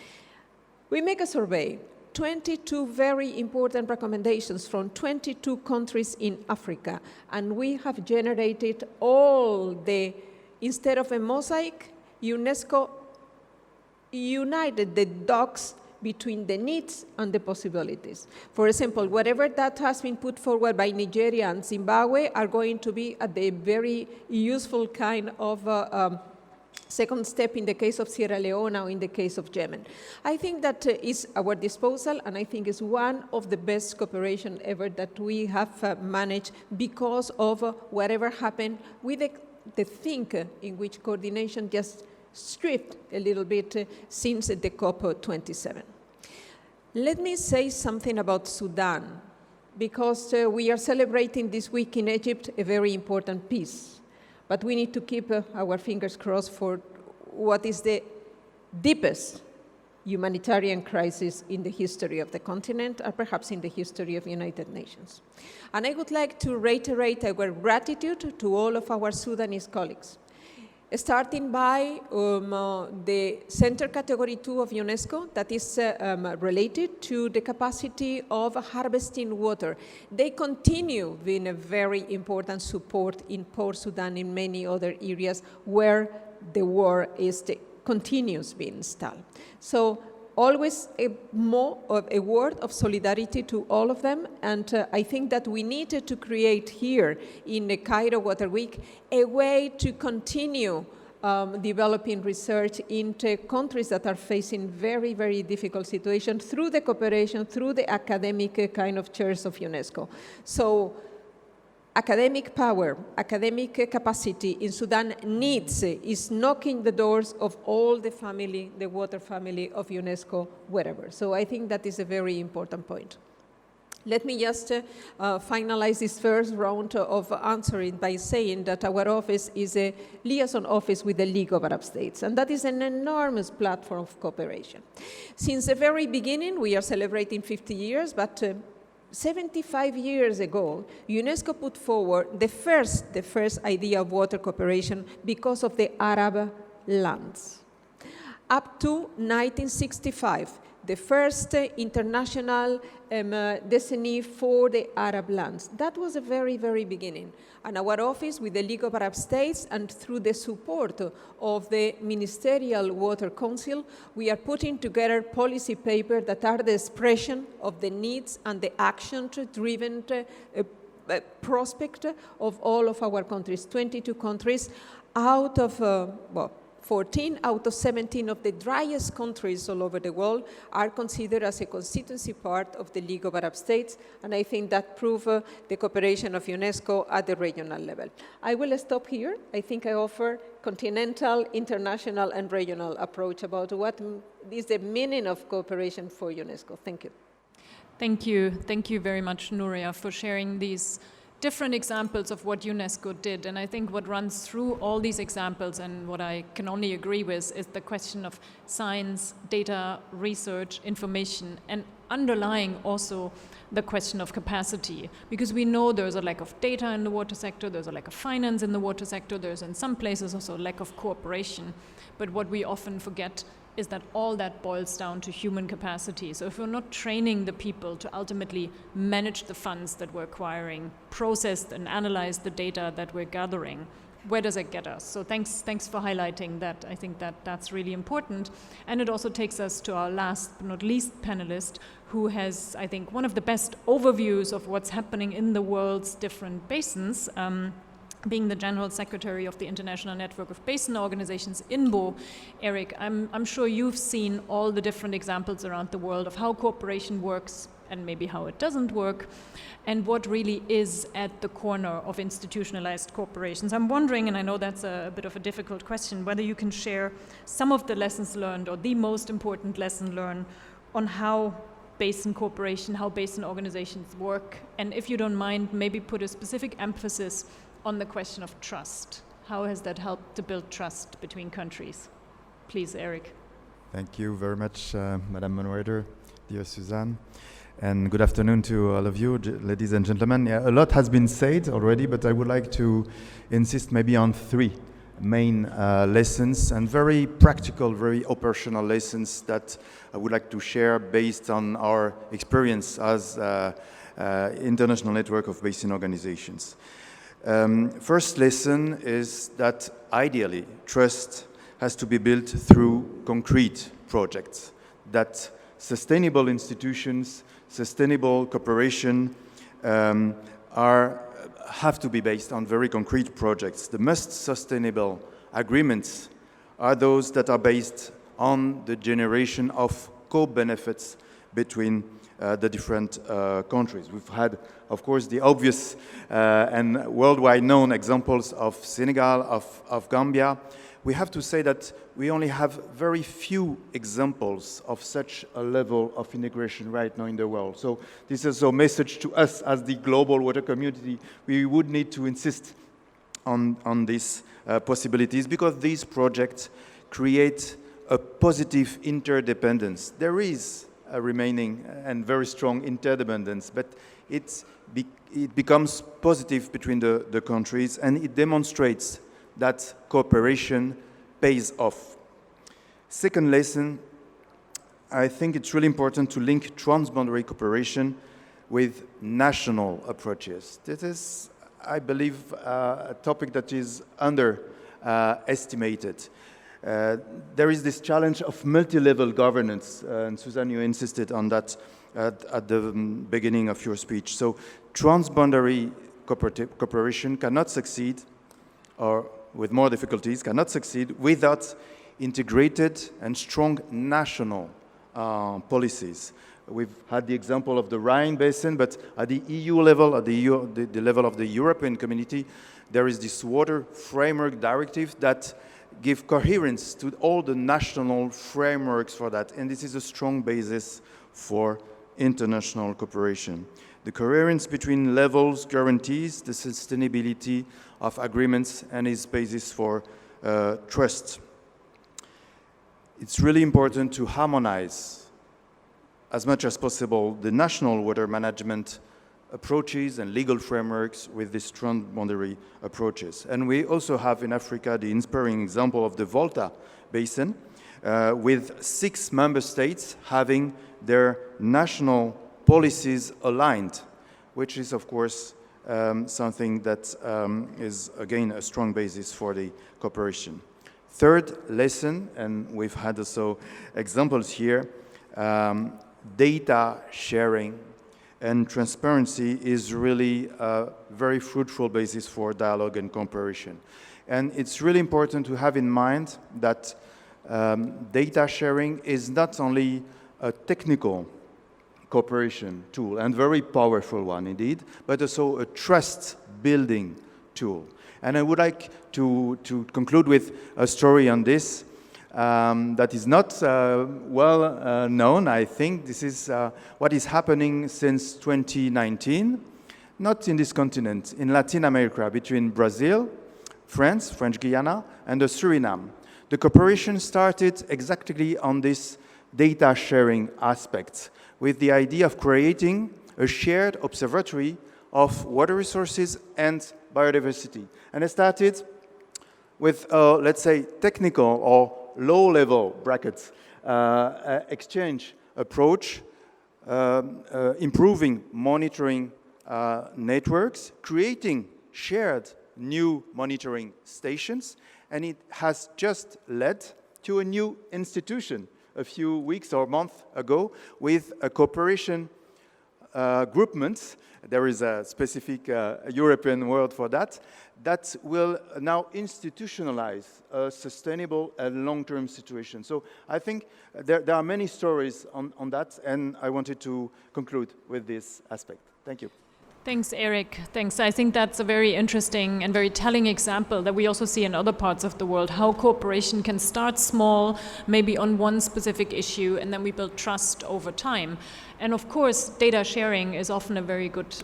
We make a survey, 22 very important recommendations from 22 countries in Africa, and we have generated all the, instead of a mosaic, UNESCO united the dots between the needs and the possibilities. For example, whatever that has been put forward by Nigeria and Zimbabwe are going to be at the very useful kind of second step in the case of Sierra Leone or in the case of Yemen. I think that is our disposal, and I think is one of the best cooperation ever that we have managed because of whatever happened with the think in which coordination just stripped a little bit since the COP27. Let me say something about Sudan, because we are celebrating this week in Egypt a very important peace. But we need to keep our fingers crossed for what is the deepest humanitarian crisis in the history of the continent, or perhaps in the history of the United Nations. And I would like to reiterate our gratitude to all of our Sudanese colleagues. Starting by the center category 2 of UNESCO that is related to the capacity of harvesting water. They continue being a very important support in Port Sudan, in many other areas where the war continues being installed. So always a word of solidarity to all of them, and I think that we needed to create here in the Cairo Water Week a way to continue developing research into countries that are facing very, very difficult situations through the cooperation, through the academic kind of chairs of UNESCO. So academic power, academic capacity in Sudan is knocking the doors of all the family, the water family of UNESCO, wherever. So I think that is a very important point. Let me just finalize this first round of answering by saying that our office is a liaison office with the League of Arab States, and that is an enormous platform of cooperation. Since the very beginning, we are celebrating 50 years, but 75 years ago, UNESCO put forward the first idea of water cooperation because of the Arab lands. Up to 1965, the first international designee for the Arab lands. That was the very, very beginning. And our office with the League of Arab States and through the support of the Ministerial Water Council, we are putting together policy papers that are the expression of the needs and the action-driven prospect of all of our countries, 22 countries out of, 14 out of 17 of the driest countries all over the world are considered as a constituency part of the League of Arab States, and I think that proves the cooperation of UNESCO at the regional level. I will stop here. I think I offer continental, international, and regional approach about what is the meaning of cooperation for UNESCO. Thank you. Thank you. Thank you very much, Nuria, for sharing these different examples of what UNESCO did. And I think what runs through all these examples, and what I can only agree with, is the question of science, data, research, information, and underlying also the question of capacity. Because we know there's a lack of data in the water sector, there's a lack of finance in the water sector, there's in some places also a lack of cooperation. But what we often forget is that all that boils down to human capacity. So if we're not training the people to ultimately manage the funds that we're acquiring, process and analyze the data that we're gathering, where does it get us? So thanks for highlighting that. I think that that's really important. And it also takes us to our last but not least panelist, who has, I think, one of the best overviews of what's happening in the world's different basins, being the General Secretary of the International Network of Basin Organizations, INBO. Eric, I'm sure you've seen all the different examples around the world of how cooperation works and maybe how it doesn't work, and what really is at the corner of institutionalized corporations. I'm wondering, and I know that's a bit of a difficult question, whether you can share some of the lessons learned, or the most important lesson learned, on how basin cooperation, how basin organizations work, and if you don't mind, maybe put a specific emphasis on the question of trust. How has that helped to build trust between countries? Please, Eric. Thank you very much, Madam Moderator, dear Suzanne. And good afternoon to all of you, ladies and gentlemen. Yeah, a lot has been said already, but I would like to insist maybe on three main lessons, and very practical, very operational lessons that I would like to share based on our experience as International Network of Basin Organizations. First lesson is that ideally trust has to be built through concrete projects, that sustainable institutions, sustainable cooperation have to be based on very concrete projects. The most sustainable agreements are those that are based on the generation of co-benefits between the different countries. We've had, of course, the obvious and worldwide known examples of Senegal, of Gambia. We have to say that we only have very few examples of such a level of integration right now in the world. So this is a message to us as the global water community. We would need to insist on these possibilities, because these projects create a positive interdependence. There is a remaining and very strong interdependence, but it becomes positive between the countries, and it demonstrates that cooperation pays off. Second lesson, I think it's really important to link transboundary cooperation with national approaches. This is, I believe, a topic that is underestimated. There is this challenge of multi-level governance, and Suzanne, you insisted on that at the beginning of your speech. So transboundary cooperation cannot succeed, or with more difficulties, cannot succeed without integrated and strong national policies. We've had the example of the Rhine Basin, but at the EU level, at the level of the European community, there is this water framework directive that give coherence to all the national frameworks for that. And this is a strong basis for international cooperation. The coherence between levels guarantees the sustainability of agreements and is basis for trust. It's really important to harmonize as much as possible the national water management approaches and legal frameworks with these transboundary approaches. And we also have in Africa the inspiring example of the Volta Basin, with 6 member states having their national policies aligned, which is, of course, something that is, again, a strong basis for the cooperation. Third lesson, and we've had also examples here, data sharing and transparency is really a very fruitful basis for dialogue and cooperation. And it's really important to have in mind that data sharing is not only a technical cooperation tool, and very powerful one indeed, but also a trust-building tool. And I would like to conclude with a story on this that is not well known. I think this is what is happening since 2019, not in this continent, in Latin America, between Brazil, France, French Guiana, and Suriname. The cooperation started exactly on this data sharing aspect, with the idea of creating a shared observatory of water resources and biodiversity. And it started with, let's say, technical or low-level brackets exchange approach, improving monitoring networks, creating shared new monitoring stations, and it has just led to a new institution a few weeks or months ago with a cooperation groupment. There is a specific European word for that, that will now institutionalize a sustainable and long-term situation. So I think there are many stories on that, and I wanted to conclude with this aspect. Thank you. Thanks, Eric. Thanks. I think that's a very interesting and very telling example that we also see in other parts of the world, how cooperation can start small, maybe on one specific issue, and then we build trust over time. And of course, data sharing is often a very good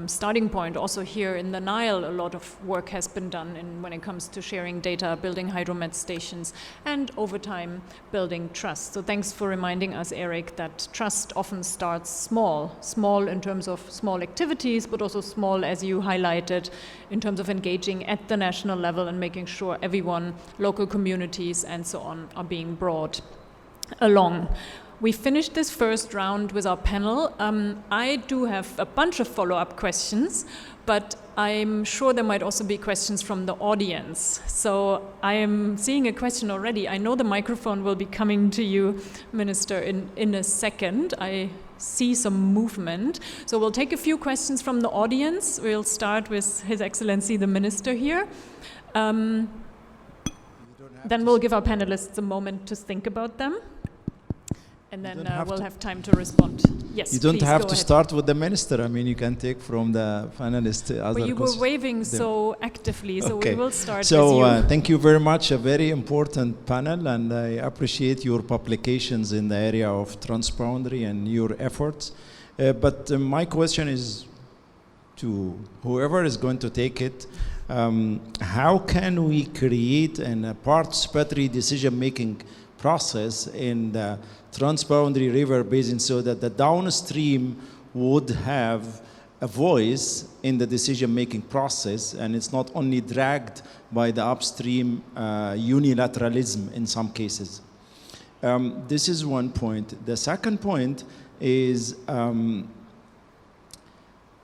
starting point. Also here in the Nile, a lot of work has been done when it comes to sharing data, building hydromet stations, and over time, building trust. So thanks for reminding us, Eric, that trust often starts small. Small in terms of small activities, but also small, as you highlighted, in terms of engaging at the national level and making sure everyone, local communities, and so on, are being brought along. We finished this first round with our panel. I do have a bunch of follow-up questions, but I'm sure there might also be questions from the audience. So I am seeing a question already. I know the microphone will be coming to you, Minister, in a second. I see some movement. So we'll take a few questions from the audience. We'll start with His Excellency, the Minister here. Then we'll give our panelists a moment to think about them. And then we'll have time to respond. Yes, you don't have to ahead. start with the minister. I mean, you can take from the panelists. But you were waving so actively, so okay. We will start so, with you. Thank you very much. A very important panel, and I appreciate your publications in the area of transboundary and your efforts. But my question is to whoever is going to take it. How can we create a participatory decision-making process in the transboundary river basin so that the downstream would have a voice in the decision-making process, and it's not only dragged by the upstream unilateralism in some cases. This is one point. The second point is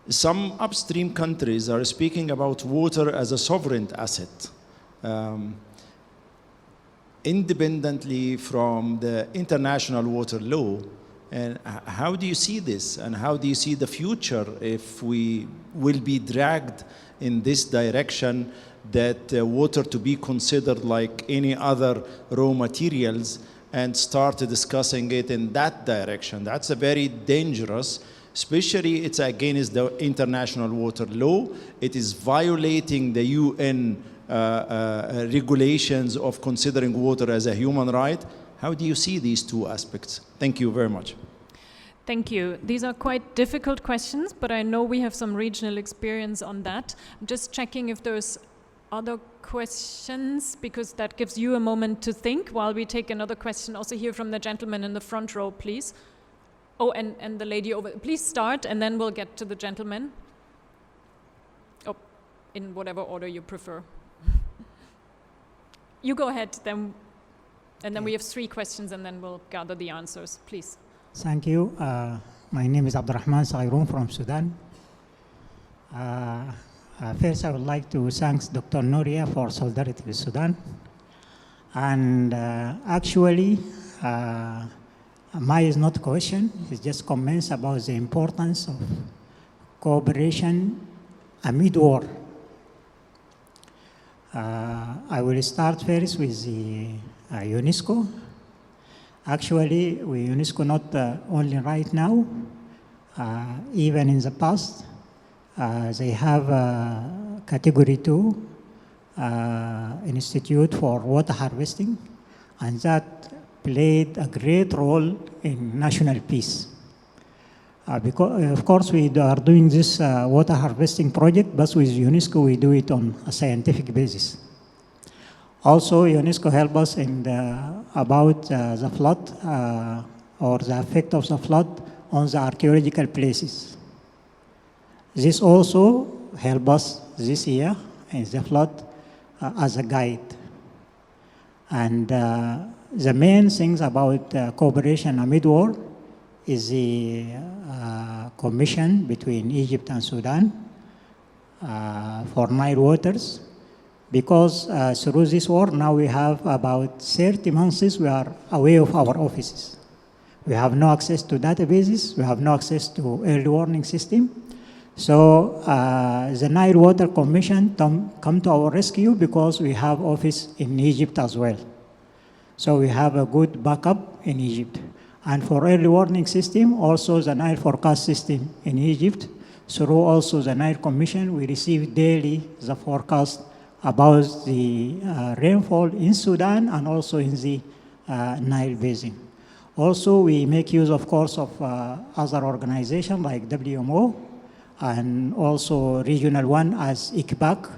some upstream countries are speaking about water as a sovereign asset, independently from the international water law. And how do you see this? And how do you see the future if we will be dragged in this direction, that water to be considered like any other raw materials and start discussing it in that direction? That's a very dangerous, especially it's against the international water law. It is violating the UN regulations of considering water as a human right. How do you see these two aspects? Thank you very much. Thank you. These are quite difficult questions, but I know we have some regional experience on that. I'm just checking if there's other questions, because that gives you a moment to think while we take another question. Also here from the gentleman in the front row, please. Oh, and the lady over. Please start, and then we'll get to the gentleman. Oh, in whatever order you prefer. You go ahead, then, and then we have 3 questions, and then we'll gather the answers. Please. Thank you. My name is Abdurrahman Sairun from Sudan. First, I would like to thank Dr. Nouria for solidarity with Sudan. And actually, mine is not a question, it's just comments about the importance of cooperation amid war. I will start first with the UNESCO. Actually, UNESCO not only right now, even in the past, they have a Category 2 Institute for water harvesting, and that played a great role in national peace. Because, of course, we are doing this water harvesting project, but with UNESCO, we do it on a scientific basis. Also, UNESCO helped us in about the flood or the effect of the flood on the archaeological places. This also helped us this year in the flood as a guide. And the main things about cooperation amid war is the commission between Egypt and Sudan for Nile waters. Because through this war, now we have about 30 months we are away of our offices. We have no access to databases, we have no access to early warning system. So the Nile Water Commission come to our rescue because we have office in Egypt as well. So we have a good backup in Egypt. And for early warning system, also the Nile forecast system in Egypt. Through also the Nile Commission, we receive daily the forecast about the rainfall in Sudan and also in the Nile Basin. Also, we make use, of course, of other organizations like WMO and also regional one as ICBAC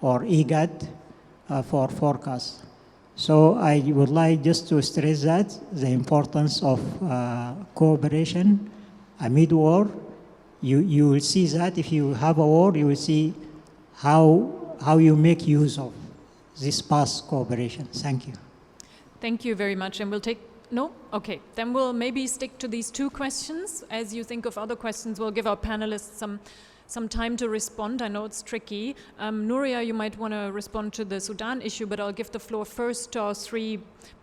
or IGAD for forecast. So I would like just to stress that the importance of cooperation amid war. You will see that if you have a war, you will see how you make use of this past cooperation. Thank you. Thank you very much. And we'll take, no? Okay. Then we'll maybe stick to these 2 questions. As you think of other questions, we'll give our panelists some time to respond. I know it's tricky. Nouria, you might want to respond to the Sudan issue, but I'll give the floor first to our 3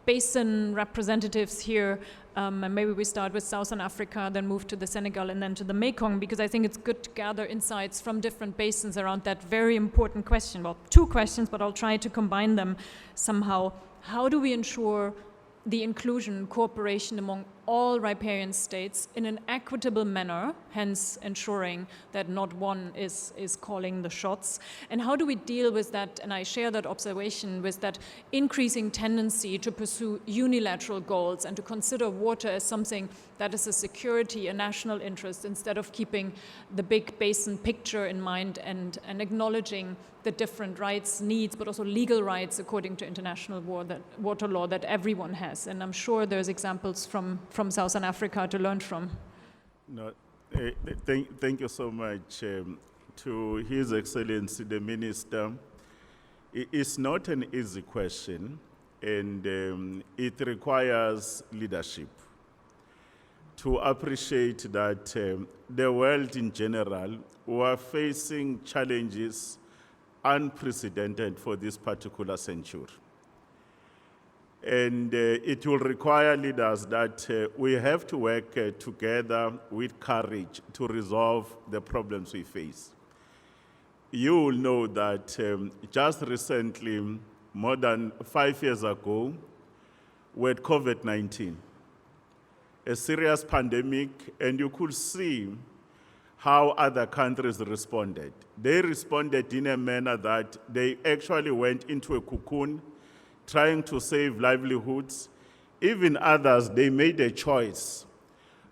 basin representatives here. And maybe we start with Southern Africa, then move to the Senegal, and then to the Mekong, because I think it's good to gather insights from different basins around that very important question. Well, 2 questions, but I'll try to combine them somehow. How do we ensure the inclusion, cooperation among all riparian states in an equitable manner, hence ensuring that not one is calling the shots? And how do we deal with that, and I share that observation, with that increasing tendency to pursue unilateral goals and to consider water as something that is a security, a national interest, instead of keeping the big basin picture in mind and acknowledging the different rights, needs, but also legal rights according to international water law that everyone has. And I'm sure there's examples from Southern Africa to learn from. No, Thank you so much to His Excellency the Minister. It's not an easy question, and it requires leadership to appreciate that the world in general were facing challenges unprecedented for this particular century. And it will require leaders that we have to work together with courage to resolve the problems we face. You will know that just recently, more than 5 years ago, we had COVID-19, a serious pandemic, and you could see how other countries responded. They responded in a manner that they actually went into a cocoon, trying to save livelihoods. Even others, they made a choice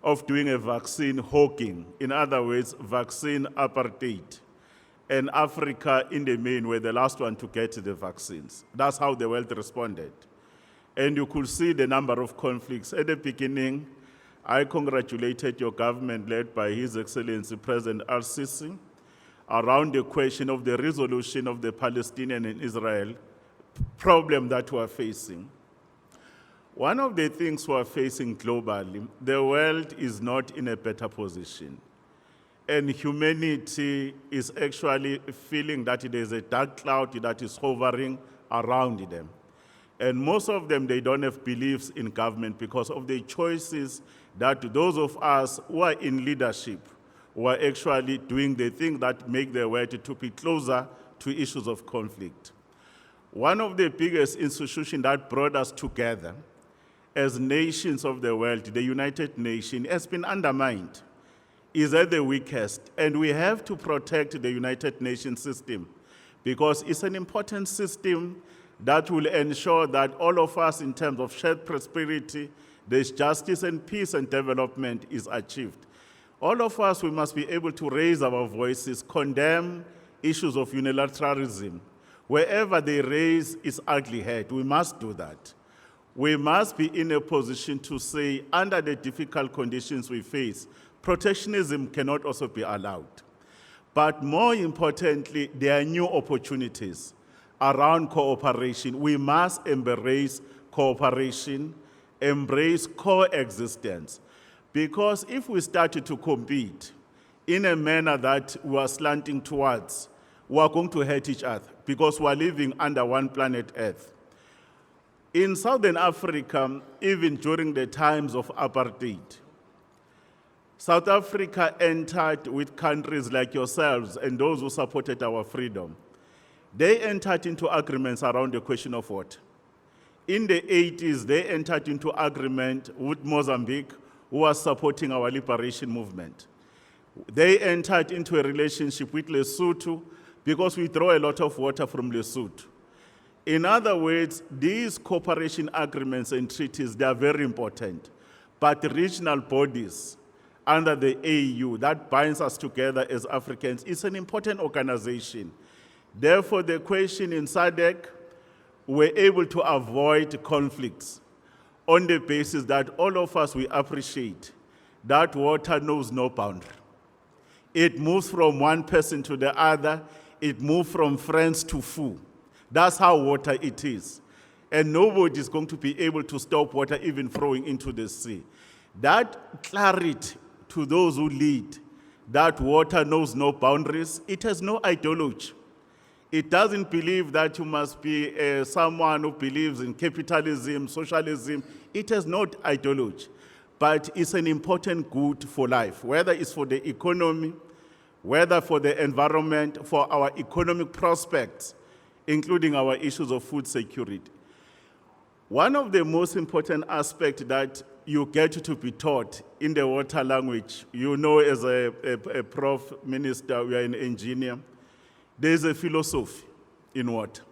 of doing a vaccine hogging. In other words, vaccine apartheid. And Africa, in the main, were the last one to get the vaccines. That's how the world responded. And you could see the number of conflicts. At the beginning, I congratulated your government led by His Excellency President al-Sisi around the question of the resolution of the Palestinian and Israel problem that we are facing. One of the things we are facing globally, the world is not in a better position. And humanity is actually feeling that there's a dark cloud that is hovering around them. And most of them, they don't have beliefs in government because of the choices that those of us who are in leadership were actually doing the things that make the world to be closer to issues of conflict. One of the biggest institutions that brought us together as nations of the world, the United Nations, has been undermined, is at the weakest. And we have to protect the United Nations system because it's an important system that will ensure that all of us, in terms of shared prosperity, there's justice and peace and development is achieved. All of us, we must be able to raise our voices, condemn issues of unilateralism. Wherever they raise its ugly head, we must do that. We must be in a position to say, under the difficult conditions we face, protectionism cannot also be allowed. But more importantly, there are new opportunities around cooperation. We must embrace cooperation, embrace coexistence. Because if we started to compete in a manner that we are slanting towards, we are going to hurt each other because we are living under one planet Earth. In Southern Africa, even during the times of apartheid, South Africa entered with countries like yourselves and those who supported our freedom. They entered into agreements around the question of water. In the 80s, they entered into agreement with Mozambique, who was supporting our liberation movement. They entered into a relationship with Lesotho because we draw a lot of water from Lesotho. In other words, these cooperation agreements and treaties, they are very important. But regional bodies under the AU that binds us together as Africans, it's an important organization. Therefore, the question in SADC, we're able to avoid conflicts on the basis that all of us, we appreciate that water knows no boundary. It moves from one person to the other. It moves from friends to foe. That's how water it is. And nobody is going to be able to stop water even flowing into the sea. That clarity to those who lead, that water knows no boundaries, it has no ideology. It doesn't believe that you must be someone who believes in capitalism, socialism. It has no ideology. But it's an important good for life, whether it's for the economy, whether for the environment, for our economic prospects, including our issues of food security. One of the most important aspects that you get to be taught in the water language, you know, as a prof minister, we are an engineer, there is a philosophy in water.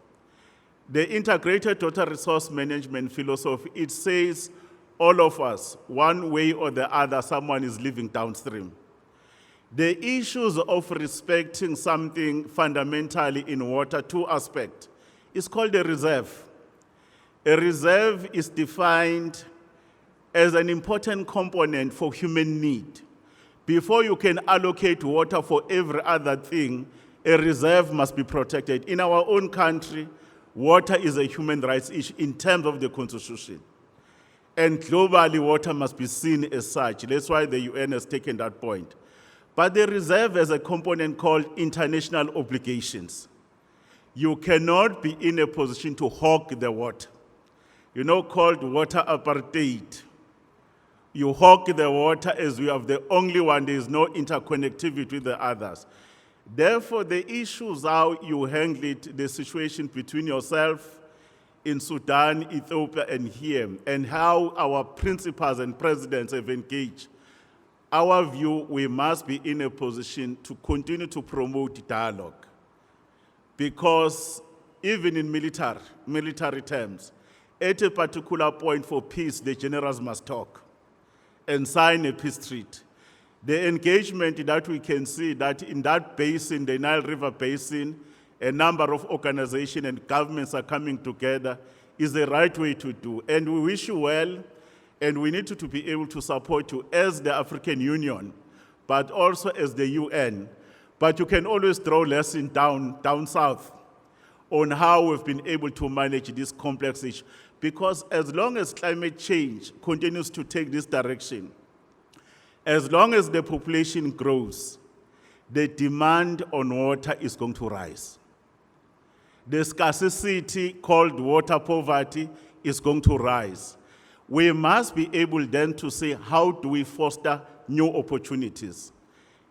The integrated water resource management philosophy, it says all of us, one way or the other, someone is living downstream. The issues of respecting something fundamentally in water, two aspects. It's called a reserve. A reserve is defined as an important component for human need Before you can allocate water for every other thing, a reserve must be protected. In our own country, water is a human rights issue in terms of the Constitution. And globally, water must be seen as such. That's why the UN has taken that point. But the reserve has a component called international obligations. You cannot be in a position to hog the water. Called water apartheid. You hog the water as we have the only one, there is no interconnectivity with the others. Therefore, the issues how you handle it, the situation between yourself in Sudan, Ethiopia, and here, and how our principals and presidents have engaged, our view, we must be in a position to continue to promote dialogue. Because even in military terms, at a particular point for peace, the generals must talk and sign a peace treaty. The engagement that we can see that in that basin, the Nile River Basin, a number of organizations and governments are coming together is the right way to do. And we wish you well, and we need to be able to support you as the African Union, but also as the UN. But you can always draw lessons down south on how we've been able to manage this complex issue. Because as long as climate change continues to take this direction, as long as the population grows, the demand on water is going to rise. The scarcity called water poverty is going to rise. We must be able then to say, how do we foster new opportunities?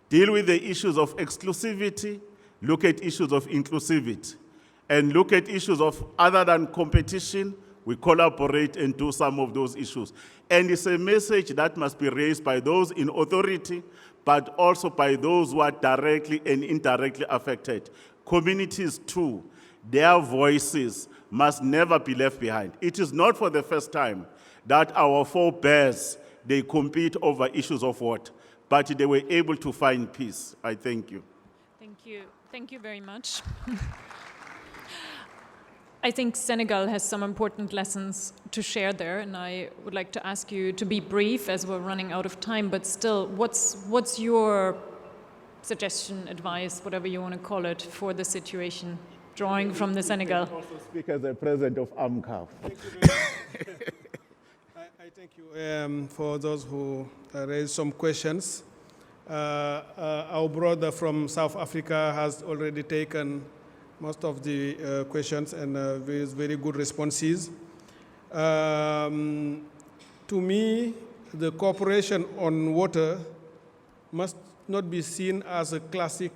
Deal with the issues of exclusivity, look at issues of inclusivity, and look at issues of other than competition, we collaborate and do some of those issues. And it's a message that must be raised by those in authority, but also by those who are directly and indirectly affected. Communities too, their voices must never be left behind. It is not for the first time that our forebears, they compete over issues of water, but they were able to find peace. I thank you. Thank you. Thank you very much. I think Senegal has some important lessons to share there, and I would like to ask you to be brief as we're running out of time, but still, what's your suggestion, advice, whatever you want to call it, for the situation, drawing from the Senegal? I also speak as a president of AMCAF. I thank you for those who raised some questions. Our brother from South Africa has already taken most of the questions and with very good responses. To me, the cooperation on water must not be seen as a classic,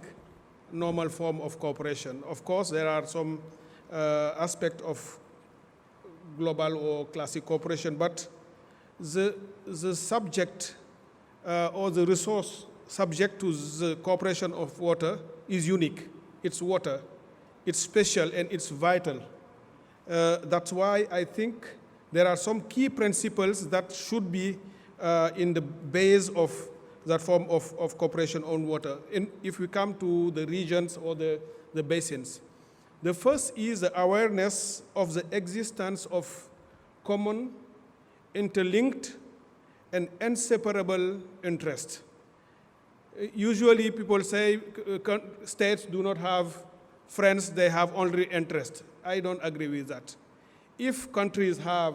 normal form of cooperation. Of course, there are some aspects of global or classic cooperation, but the subject or the resource subject to the cooperation of water is unique. It's water. It's special and it's vital. That's why I think there are some key principles that should be in the base of that form of cooperation on water. If we come to the regions or the basins, the first is the awareness of the existence of common, interlinked, and inseparable interests. Usually people say states do not have friends, they have only interest. I don't agree with that. If countries have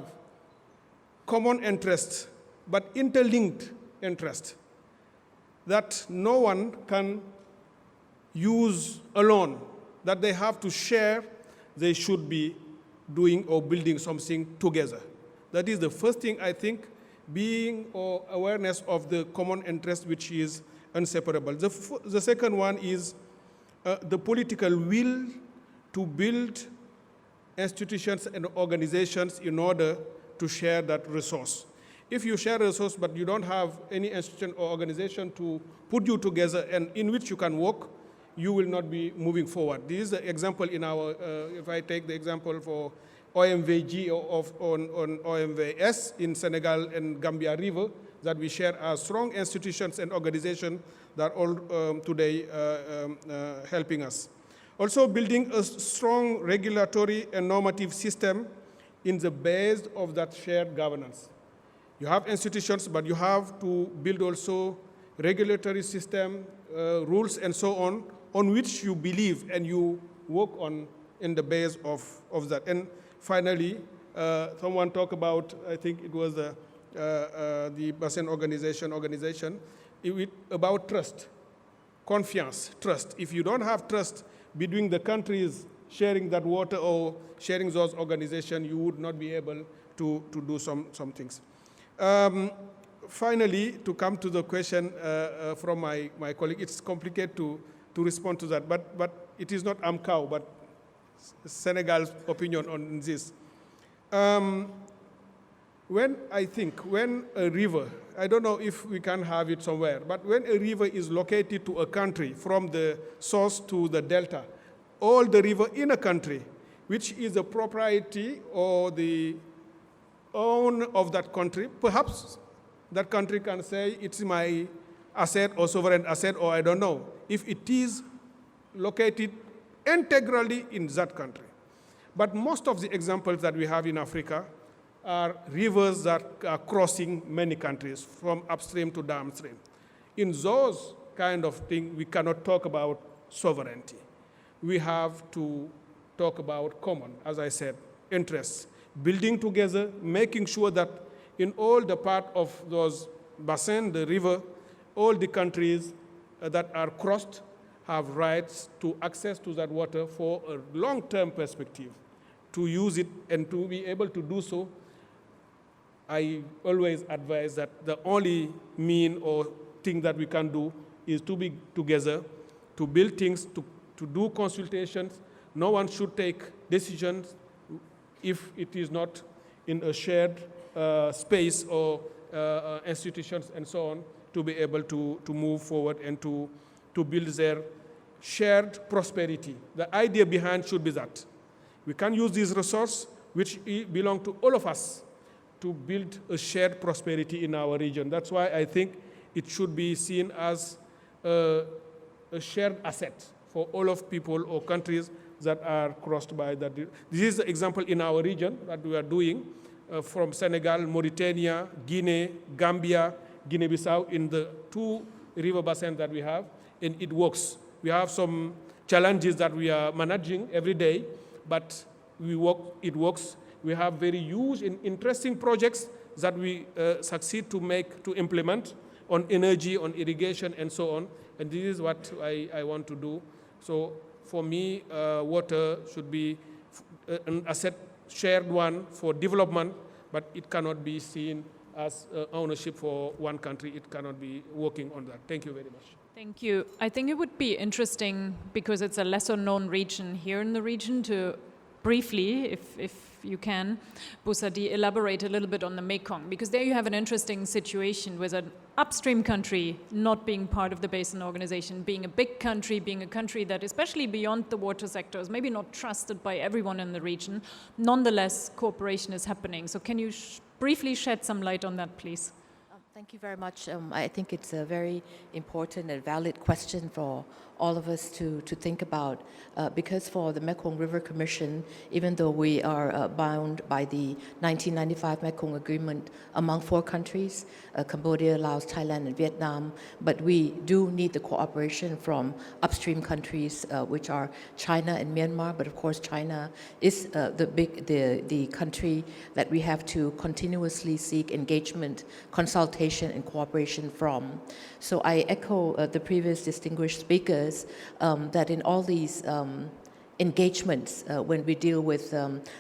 common interests, but interlinked interests, that no one can use alone, that they have to share, they should be doing or building something together. That is the first thing, I think, being or awareness of the common interest which is inseparable. The second one is the political will to build institutions and organizations in order to share that resource. If you share a resource but you don't have any institution or organization to put you together and in which you can work, you will not be moving forward. This is the example in our, if I take the example for OMVG on OMVS in Senegal and Gambia River, that we share as strong institutions and organizations that are all today helping us. Also building a strong regulatory and normative system in the base of that shared governance. You have institutions, but you have to build also regulatory system, rules, and so on which you believe and you work on in the base of that. And finally, someone talked about, I think it was the Basin organization, about trust, confiance, trust. If you don't have trust between the countries sharing that water or sharing those organizations, you would not be able to do some things. Finally, to come to the question from my colleague, it's complicated to respond to that, but it is not AMCAO, but Senegal's opinion on this. When a river, I don't know if we can have it somewhere, but when a river is located to a country from the source to the delta, all the river in a country, which is the propriety or the own of that country, perhaps that country can say it's my asset or sovereign asset, or I don't know, if it is located integrally in that country. But most of the examples that we have in Africa are rivers that are crossing many countries from upstream to downstream. In those kind of things, we cannot talk about sovereignty. We have to talk about common, as I said, interests, building together, making sure that in all the part of those basin, the river, all the countries that are crossed have rights to access to that water for a long-term perspective, to use it and to be able to do so. I always advise that the only mean or thing that we can do is to be together, to build things, to do consultations. No one should take decisions if it is not in a shared space or institutions and so on, to be able to move forward and to build their shared prosperity. The idea behind should be that we can use this resource, which belong to all of us, to build a shared prosperity in our region. That's why I think it should be seen as a shared asset for all of people or countries that are crossed by that. This is the example in our region that we are doing from Senegal, Mauritania, Guinea, Gambia, Guinea-Bissau, in the 2 river basins that we have, and it works. We have some challenges that we are managing every day, but it works. We have very huge and interesting projects that we succeed to implement on energy, on irrigation, and so on. And this is what I want to do. So for me, water should be an asset, shared one for development, but it cannot be seen as ownership for one country. It cannot be working on that. Thank you very much. Thank you. I think it would be interesting, because it's a lesser known region here in the region, to briefly, if you can, Busadi, elaborate a little bit on the Mekong, because there you have an interesting situation with an upstream country not being part of the basin organization, being a big country, being a country that, especially beyond the water sector, is maybe not trusted by everyone in the region. Nonetheless, cooperation is happening. So can you briefly shed some light on that, please? Thank you very much. I think it's a very important and valid question for all of us to think about, because for the Mekong River Commission, even though we are bound by the 1995 Mekong Agreement among 4 countries, Cambodia, Laos, Thailand, and Vietnam, but we do need the cooperation from upstream countries, which are China and Myanmar. But of course, China is the country that we have to continuously seek engagement, consultation, and cooperation from. So I echo the previous distinguished speakers that in all these engagements, when we deal with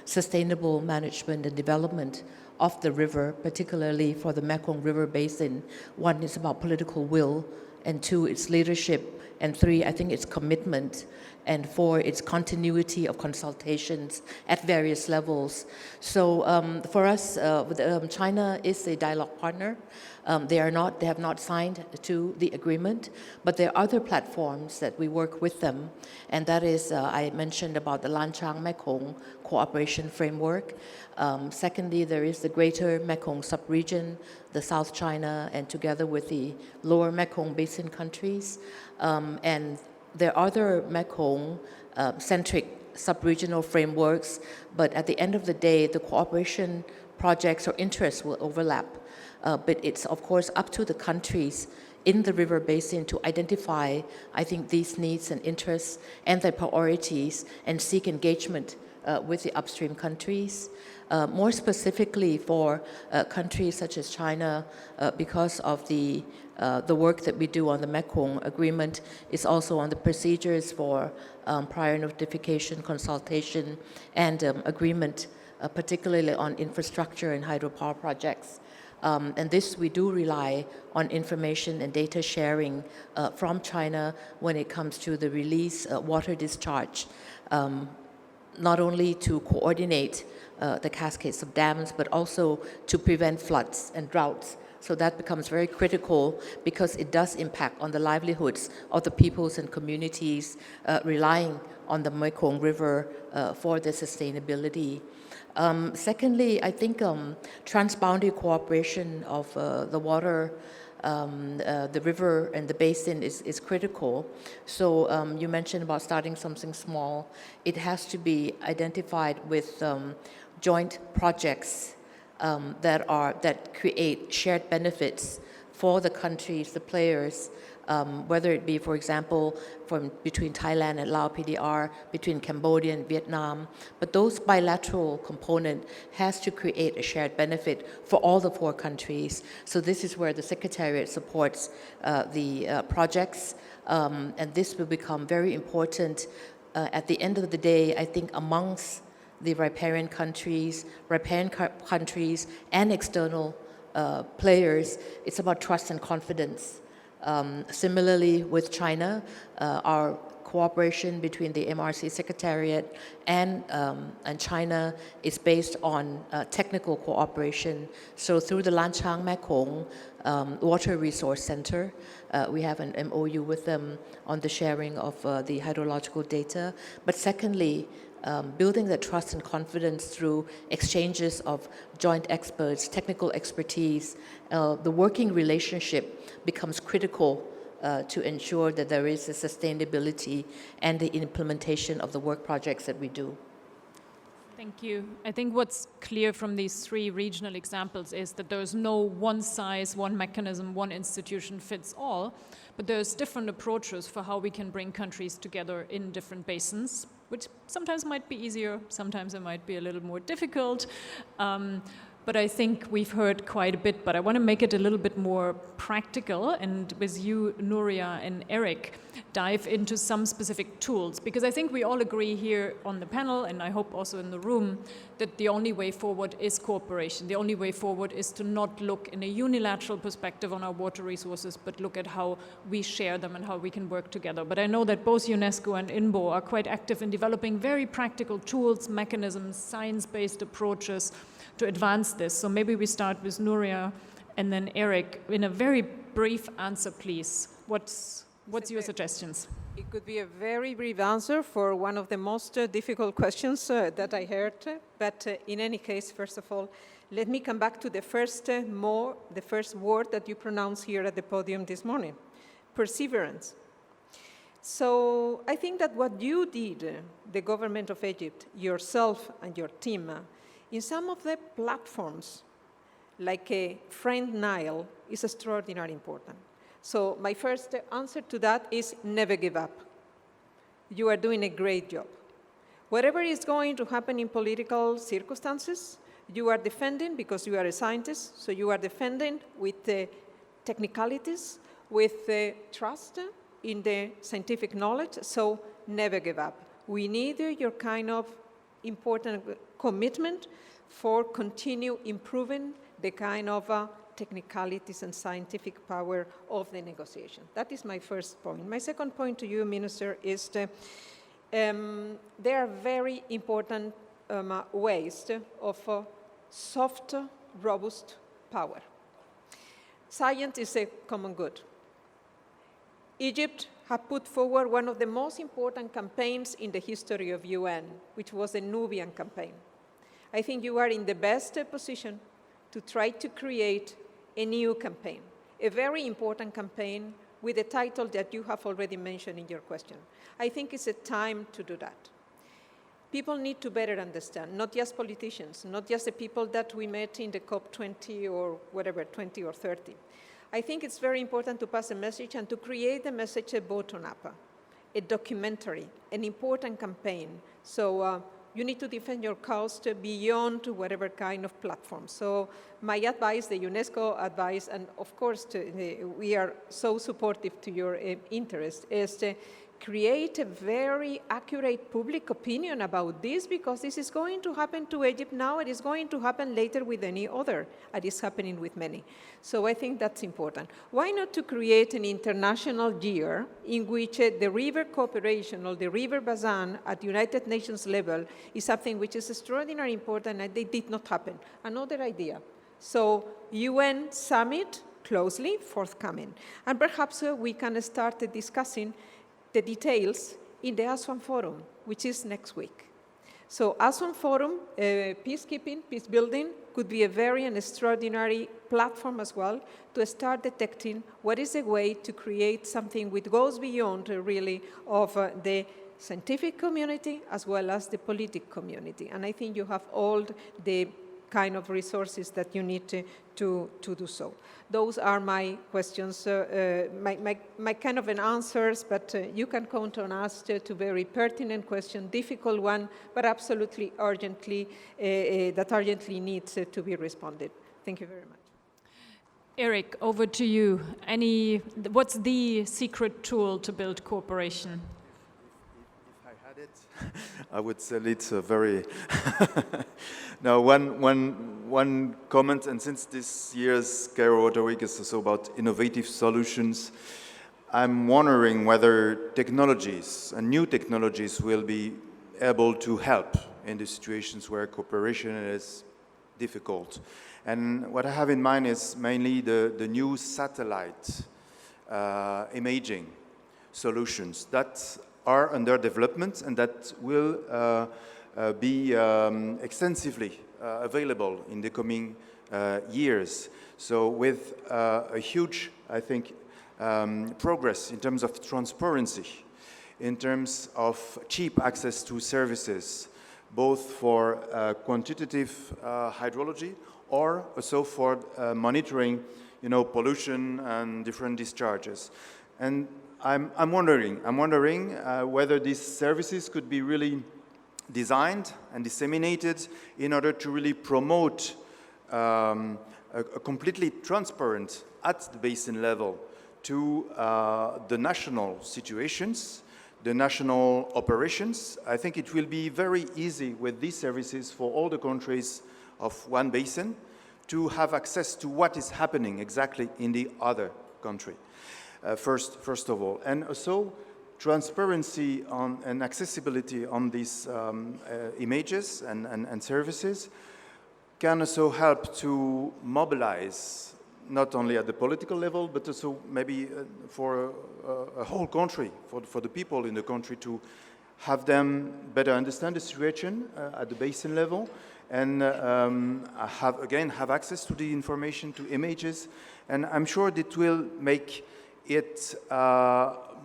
sustainable management and development of the river, particularly for the Mekong River Basin, 1 is about political will, and 2, it's leadership, and 3, I think it's commitment, and 4, it's continuity of consultations at various levels. So for us, China is a dialogue partner. They have not signed to the agreement, but there are other platforms that we work with them, and that is, I mentioned about the Lanchang Mekong Cooperation Framework. Secondly, there is the Greater Mekong Subregion, the South China, and together with the Lower Mekong Basin countries. And there are other Mekong-centric sub-regional frameworks, but at the end of the day, the cooperation projects or interests will overlap. But it's, of course, up to the countries in the river basin to identify, I think, these needs and interests and their priorities and seek engagement with the upstream countries. More specifically for countries such as China, because of the work that we do on the Mekong Agreement is also on the procedures for prior notification, consultation, and agreement, particularly on infrastructure and hydropower projects. And this, we do rely on information and data sharing from China when it comes to the release water discharge, not only to coordinate the cascades of dams, but also to prevent floods and droughts. So that becomes very critical because it does impact on the livelihoods of the peoples and communities relying on the Mekong River for their sustainability. Secondly, I think transboundary cooperation of the water, the river and the basin is critical. So you mentioned about starting something small. It has to be identified with joint projects that create shared benefits for the countries, the players, whether it be, for example, between Thailand and Laos PDR, between Cambodia and Vietnam. But those bilateral component has to create a shared benefit for all the 4 countries. So this is where the Secretariat supports the projects, and this will become very important at the end of the day, I think, amongst the riparian countries and external players. It's about trust and confidence. Similarly with China, our cooperation between the MRC Secretariat and China is based on technical cooperation. So through the Lanchang Mekong Water Resource Center, we have an MOU with them on the sharing of the hydrological data. But secondly, building the trust and confidence through exchanges of joint experts, technical expertise, the working relationship becomes critical to ensure that there is a sustainability and the implementation of the work projects that we do. Thank you. I think what's clear from these 3 regional examples is that there's no one size, one mechanism, one institution fits all, but there's different approaches for how we can bring countries together in different basins, which sometimes might be easier, sometimes it might be a little more difficult. But I think we've heard quite a bit, but I want to make it a little bit more practical, and with you, Nuria and Eric, dive into some specific tools, because I think we all agree here on the panel, and I hope also in the room, that the only way forward is cooperation. The only way forward is to not look in a unilateral perspective on our water resources, but look at how we share them and how we can work together. But I know that both UNESCO and INBO are quite active in developing very practical tools, mechanisms, science-based approaches to advance this. So maybe we start with Nuria and then Eric. In a very brief answer, please. What's your suggestions? It could be a very brief answer for one of the most difficult questions that I heard. But in any case, first of all, let me come back to the first word that you pronounced here at the podium this morning, perseverance. So I think that what you did, the government of Egypt, yourself and your team, in some of the platforms, like a Friend Nile, is extraordinarily important. So my first answer to that is never give up. You are doing a great job. Whatever is going to happen in political circumstances, you are defending because you are a scientist, so you are defending with the technicalities, with the trust in the scientific knowledge, so never give up. We need your kind of important commitment for continue improving the kind of technicalities and scientific power of the negotiation. That is my first point. My second point to you, Minister, is there are very important ways of soft, robust power. Science is a common good. Egypt have put forward one of the most important campaigns in the history of UN, which was the Nubian campaign. I think you are in the best position to try to create a new campaign, a very important campaign with the title that you have already mentioned in your question. I think it's a time to do that. People need to better understand, not just politicians, not just the people that we met in the COP20 or whatever, 20 or 30. I think it's very important to pass a message and to create a message bottom-up, a documentary, an important campaign. So you need to defend your cause beyond whatever kind of platform. So my advice, the UNESCO advice, and of course we are so supportive to your interest, is to create a very accurate public opinion about this, because this is going to happen to Egypt now. It is going to happen later with any other. It is happening with many. So I think that's important. Why not to create an international year in which the river cooperation or the river basin at United Nations level is something which is extraordinarily important, and it did not happen. Another idea. So UN summit closely forthcoming. And perhaps we can start discussing the details in the ASWAN Forum, which is next week. So ASWAN Forum, peacekeeping, peace building, could be a very extraordinary platform as well to start detecting what is a way to create something which goes beyond really of the scientific community as well as the political community. And I think you have all the kind of resources that you need to do so. Those are my questions, my kind of answers, but you can count on us to very pertinent question, difficult one, but absolutely urgently, that urgently needs to be responded. Thank you very much. Eric, over to you. What's the secret tool to build cooperation? If I had it, I would say it's a very... Now, one comment, and since this year's Cairo Water Week is also about innovative solutions, I'm wondering whether technologies and new technologies will be able to help in the situations where cooperation is difficult. And what I have in mind is mainly the new satellite imaging solutions that are under development and that will be extensively available in the coming years. So with a huge, I think, progress in terms of transparency, in terms of cheap access to services, both for quantitative hydrology or also for monitoring, pollution and different discharges. And I'm wondering whether these services could be really designed and disseminated in order to really promote a completely transparent at the basin level to the national situations, the national operations. I think it will be very easy with these services for all the countries of one basin to have access to what is happening exactly in the other country, first of all. And also, transparency and accessibility on these images and services can also help to mobilize, not only at the political level, but also maybe for a whole country, for the people in the country, to have them better understand the situation at the basin level and have access to the information, to images. And I'm sure that will make it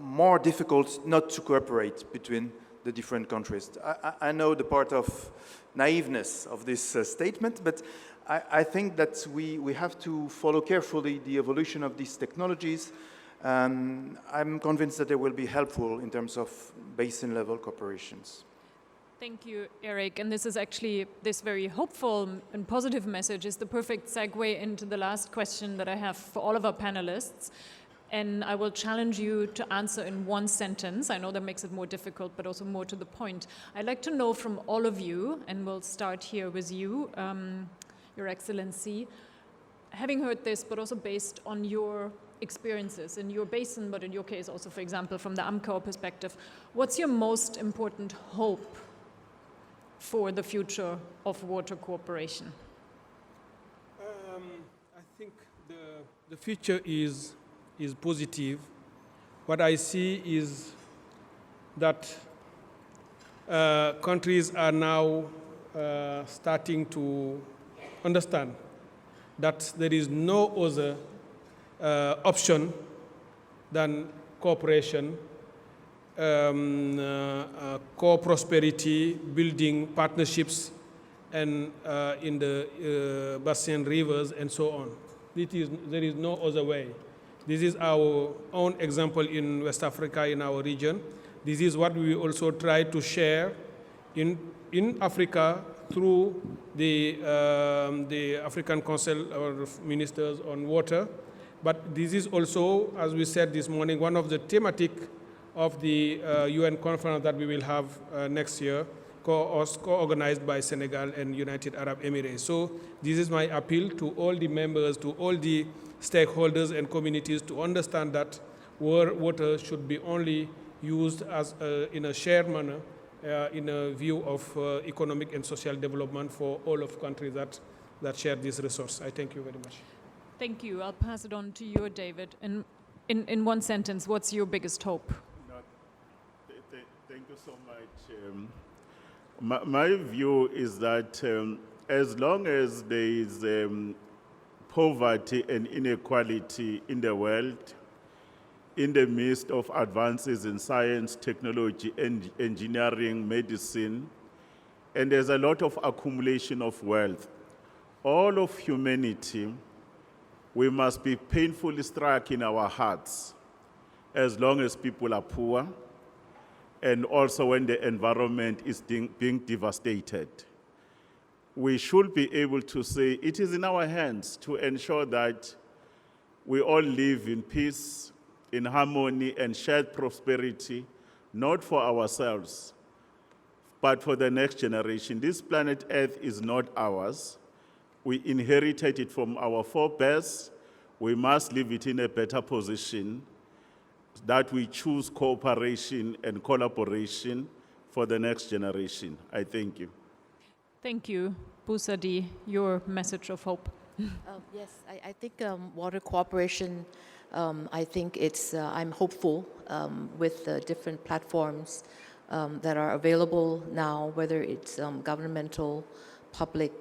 more difficult not to cooperate between the different countries. I know the part of naiveness of this statement, but I think that we have to follow carefully the evolution of these technologies, and I'm convinced that they will be helpful in terms of basin-level cooperations. Thank you, Eric. And this is actually, this very hopeful and positive message is the perfect segue into the last question that I have for all of our panelists. And I will challenge you to answer in one sentence. I know that makes it more difficult, but also more to the point. I'd like to know from all of you, and we'll start here with you, Your Excellency, having heard this, but also based on your experiences in your basin, but in your case also, for example, from the AMCO perspective, what's your most important hope for the future of water cooperation? I think the future is positive. What I see is that countries are now starting to understand that there is no other option than cooperation, co-prosperity, building partnerships, and in the basin rivers and so on. there is no other way. This is our own example in West Africa, in our region. This is what we also try to share in Africa through the African Council of Ministers on Water. But this is also, as we said this morning, one of the thematic of the UN conference that we will have next year, co-organized by Senegal and United Arab Emirates. So this is my appeal to all the members, to all the stakeholders and communities to understand that water should be only used as in a shared manner in a view of economic and social development for all of countries that share this resource. I thank you very much. Thank you. I'll pass it on to you, David. In one sentence, what's your biggest hope? Thank you so much. My view is that as long as there is poverty and inequality in the world, in the midst of advances in science, technology, and engineering, medicine, and there's a lot of accumulation of wealth, all of humanity, we must be painfully struck in our hearts as long as people are poor, and also when the environment is being devastated. We should be able to say it is in our hands to ensure that we all live in peace, in harmony, and shared prosperity, not for ourselves, but for the next generation. This planet Earth is not ours. We inherited it from our forebears. We must leave it in a better position, that we choose cooperation and collaboration for the next generation. I thank you. Thank you. Busadi, your message of hope. Yes, I think water cooperation, I think it's, I'm hopeful with the different platforms that are available now, whether it's governmental, public,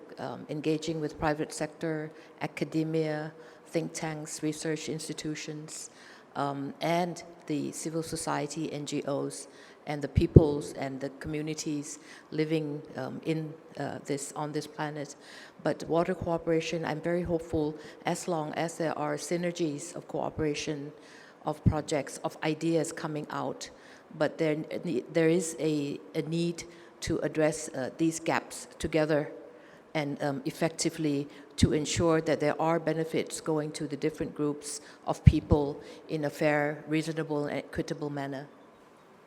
engaging with private sector, academia, think tanks, research institutions, and the civil society, NGOs, and the peoples and the communities living on this planet. But water cooperation, I'm very hopeful as long as there are synergies of cooperation, of projects, of ideas coming out. But there is a need to address these gaps together and effectively to ensure that there are benefits going to the different groups of people in a fair, reasonable, and equitable manner.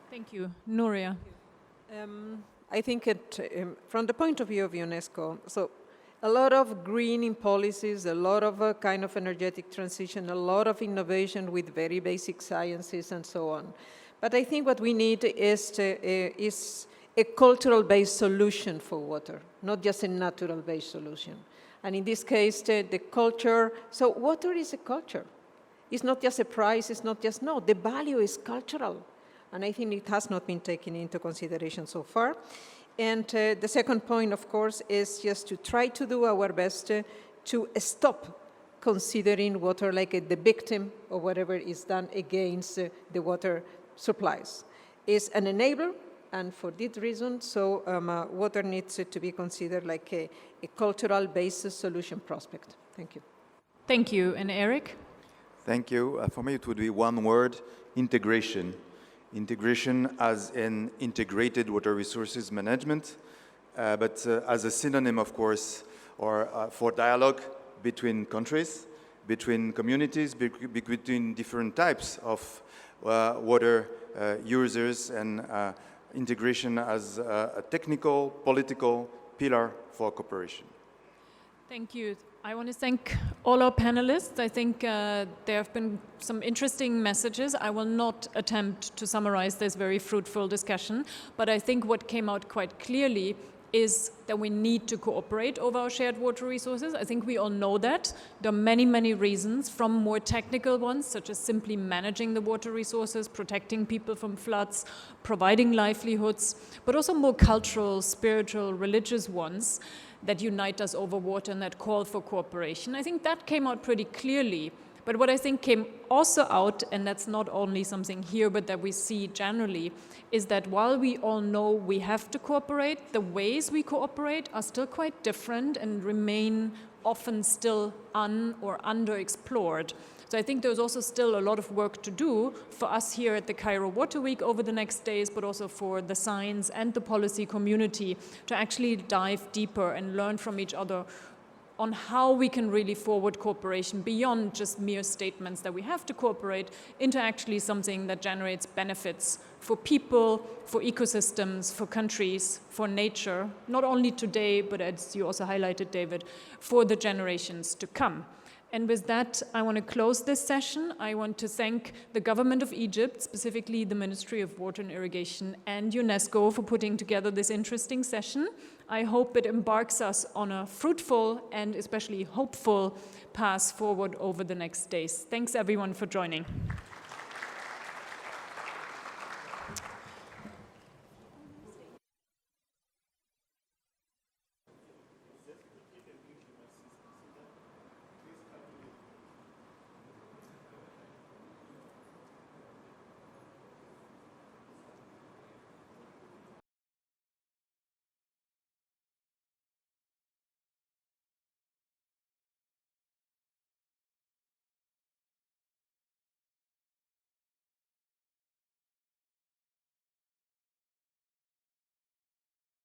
Thank you. Nuria. I think from the point of view of UNESCO, so a lot of greening policies, a lot of kind of energetic transition, a lot of innovation with very basic sciences and so on. But I think what we need is a cultural-based solution for water, not just a natural-based solution. And in this case, the culture, so water is a culture. It's not just a price, it's not just, no, the value is cultural. And I think it has not been taken into consideration so far. And the second point, of course, is just to try to do our best to stop considering water like the victim of whatever is done against the water supplies. It's an enabler, and for this reason, so water needs to be considered like a cultural-based solution prospect. Thank you. Thank you. And Eric? Thank you. For me, it would be one word: integration. Integration as in integrated water resources management, but as a synonym, of course, or for dialogue between countries, between communities, between different types of water users, and integration as a technical, political pillar for cooperation. Thank you. I want to thank all our panelists. I think there have been some interesting messages. I will not attempt to summarize this very fruitful discussion, but I think what came out quite clearly is that we need to cooperate over our shared water resources. I think we all know that. There are many, many reasons, from more technical ones, such as simply managing the water resources, protecting people from floods, providing livelihoods, but also more cultural, spiritual, religious ones that unite us over water and that call for cooperation. I think that came out pretty clearly. But what I think came also out, and that's not only something here, but that we see generally, is that while we all know we have to cooperate, the ways we cooperate are still quite different and remain often still or underexplored. So I think there's also still a lot of work to do for us here at the Cairo Water Week over the next days, but also for the science and the policy community to actually dive deeper and learn from each other on how we can really forward cooperation beyond just mere statements that we have to cooperate into actually something that generates benefits for people, for ecosystems, for countries, for nature, not only today, but as you also highlighted, David, for the generations to come. And with that, I want to close this session. I want to thank the government of Egypt, specifically the Ministry of Water and Irrigation and UNESCO for putting together this interesting session. I hope it embarks us on a fruitful and especially hopeful path forward over the next days. Thanks everyone for joining.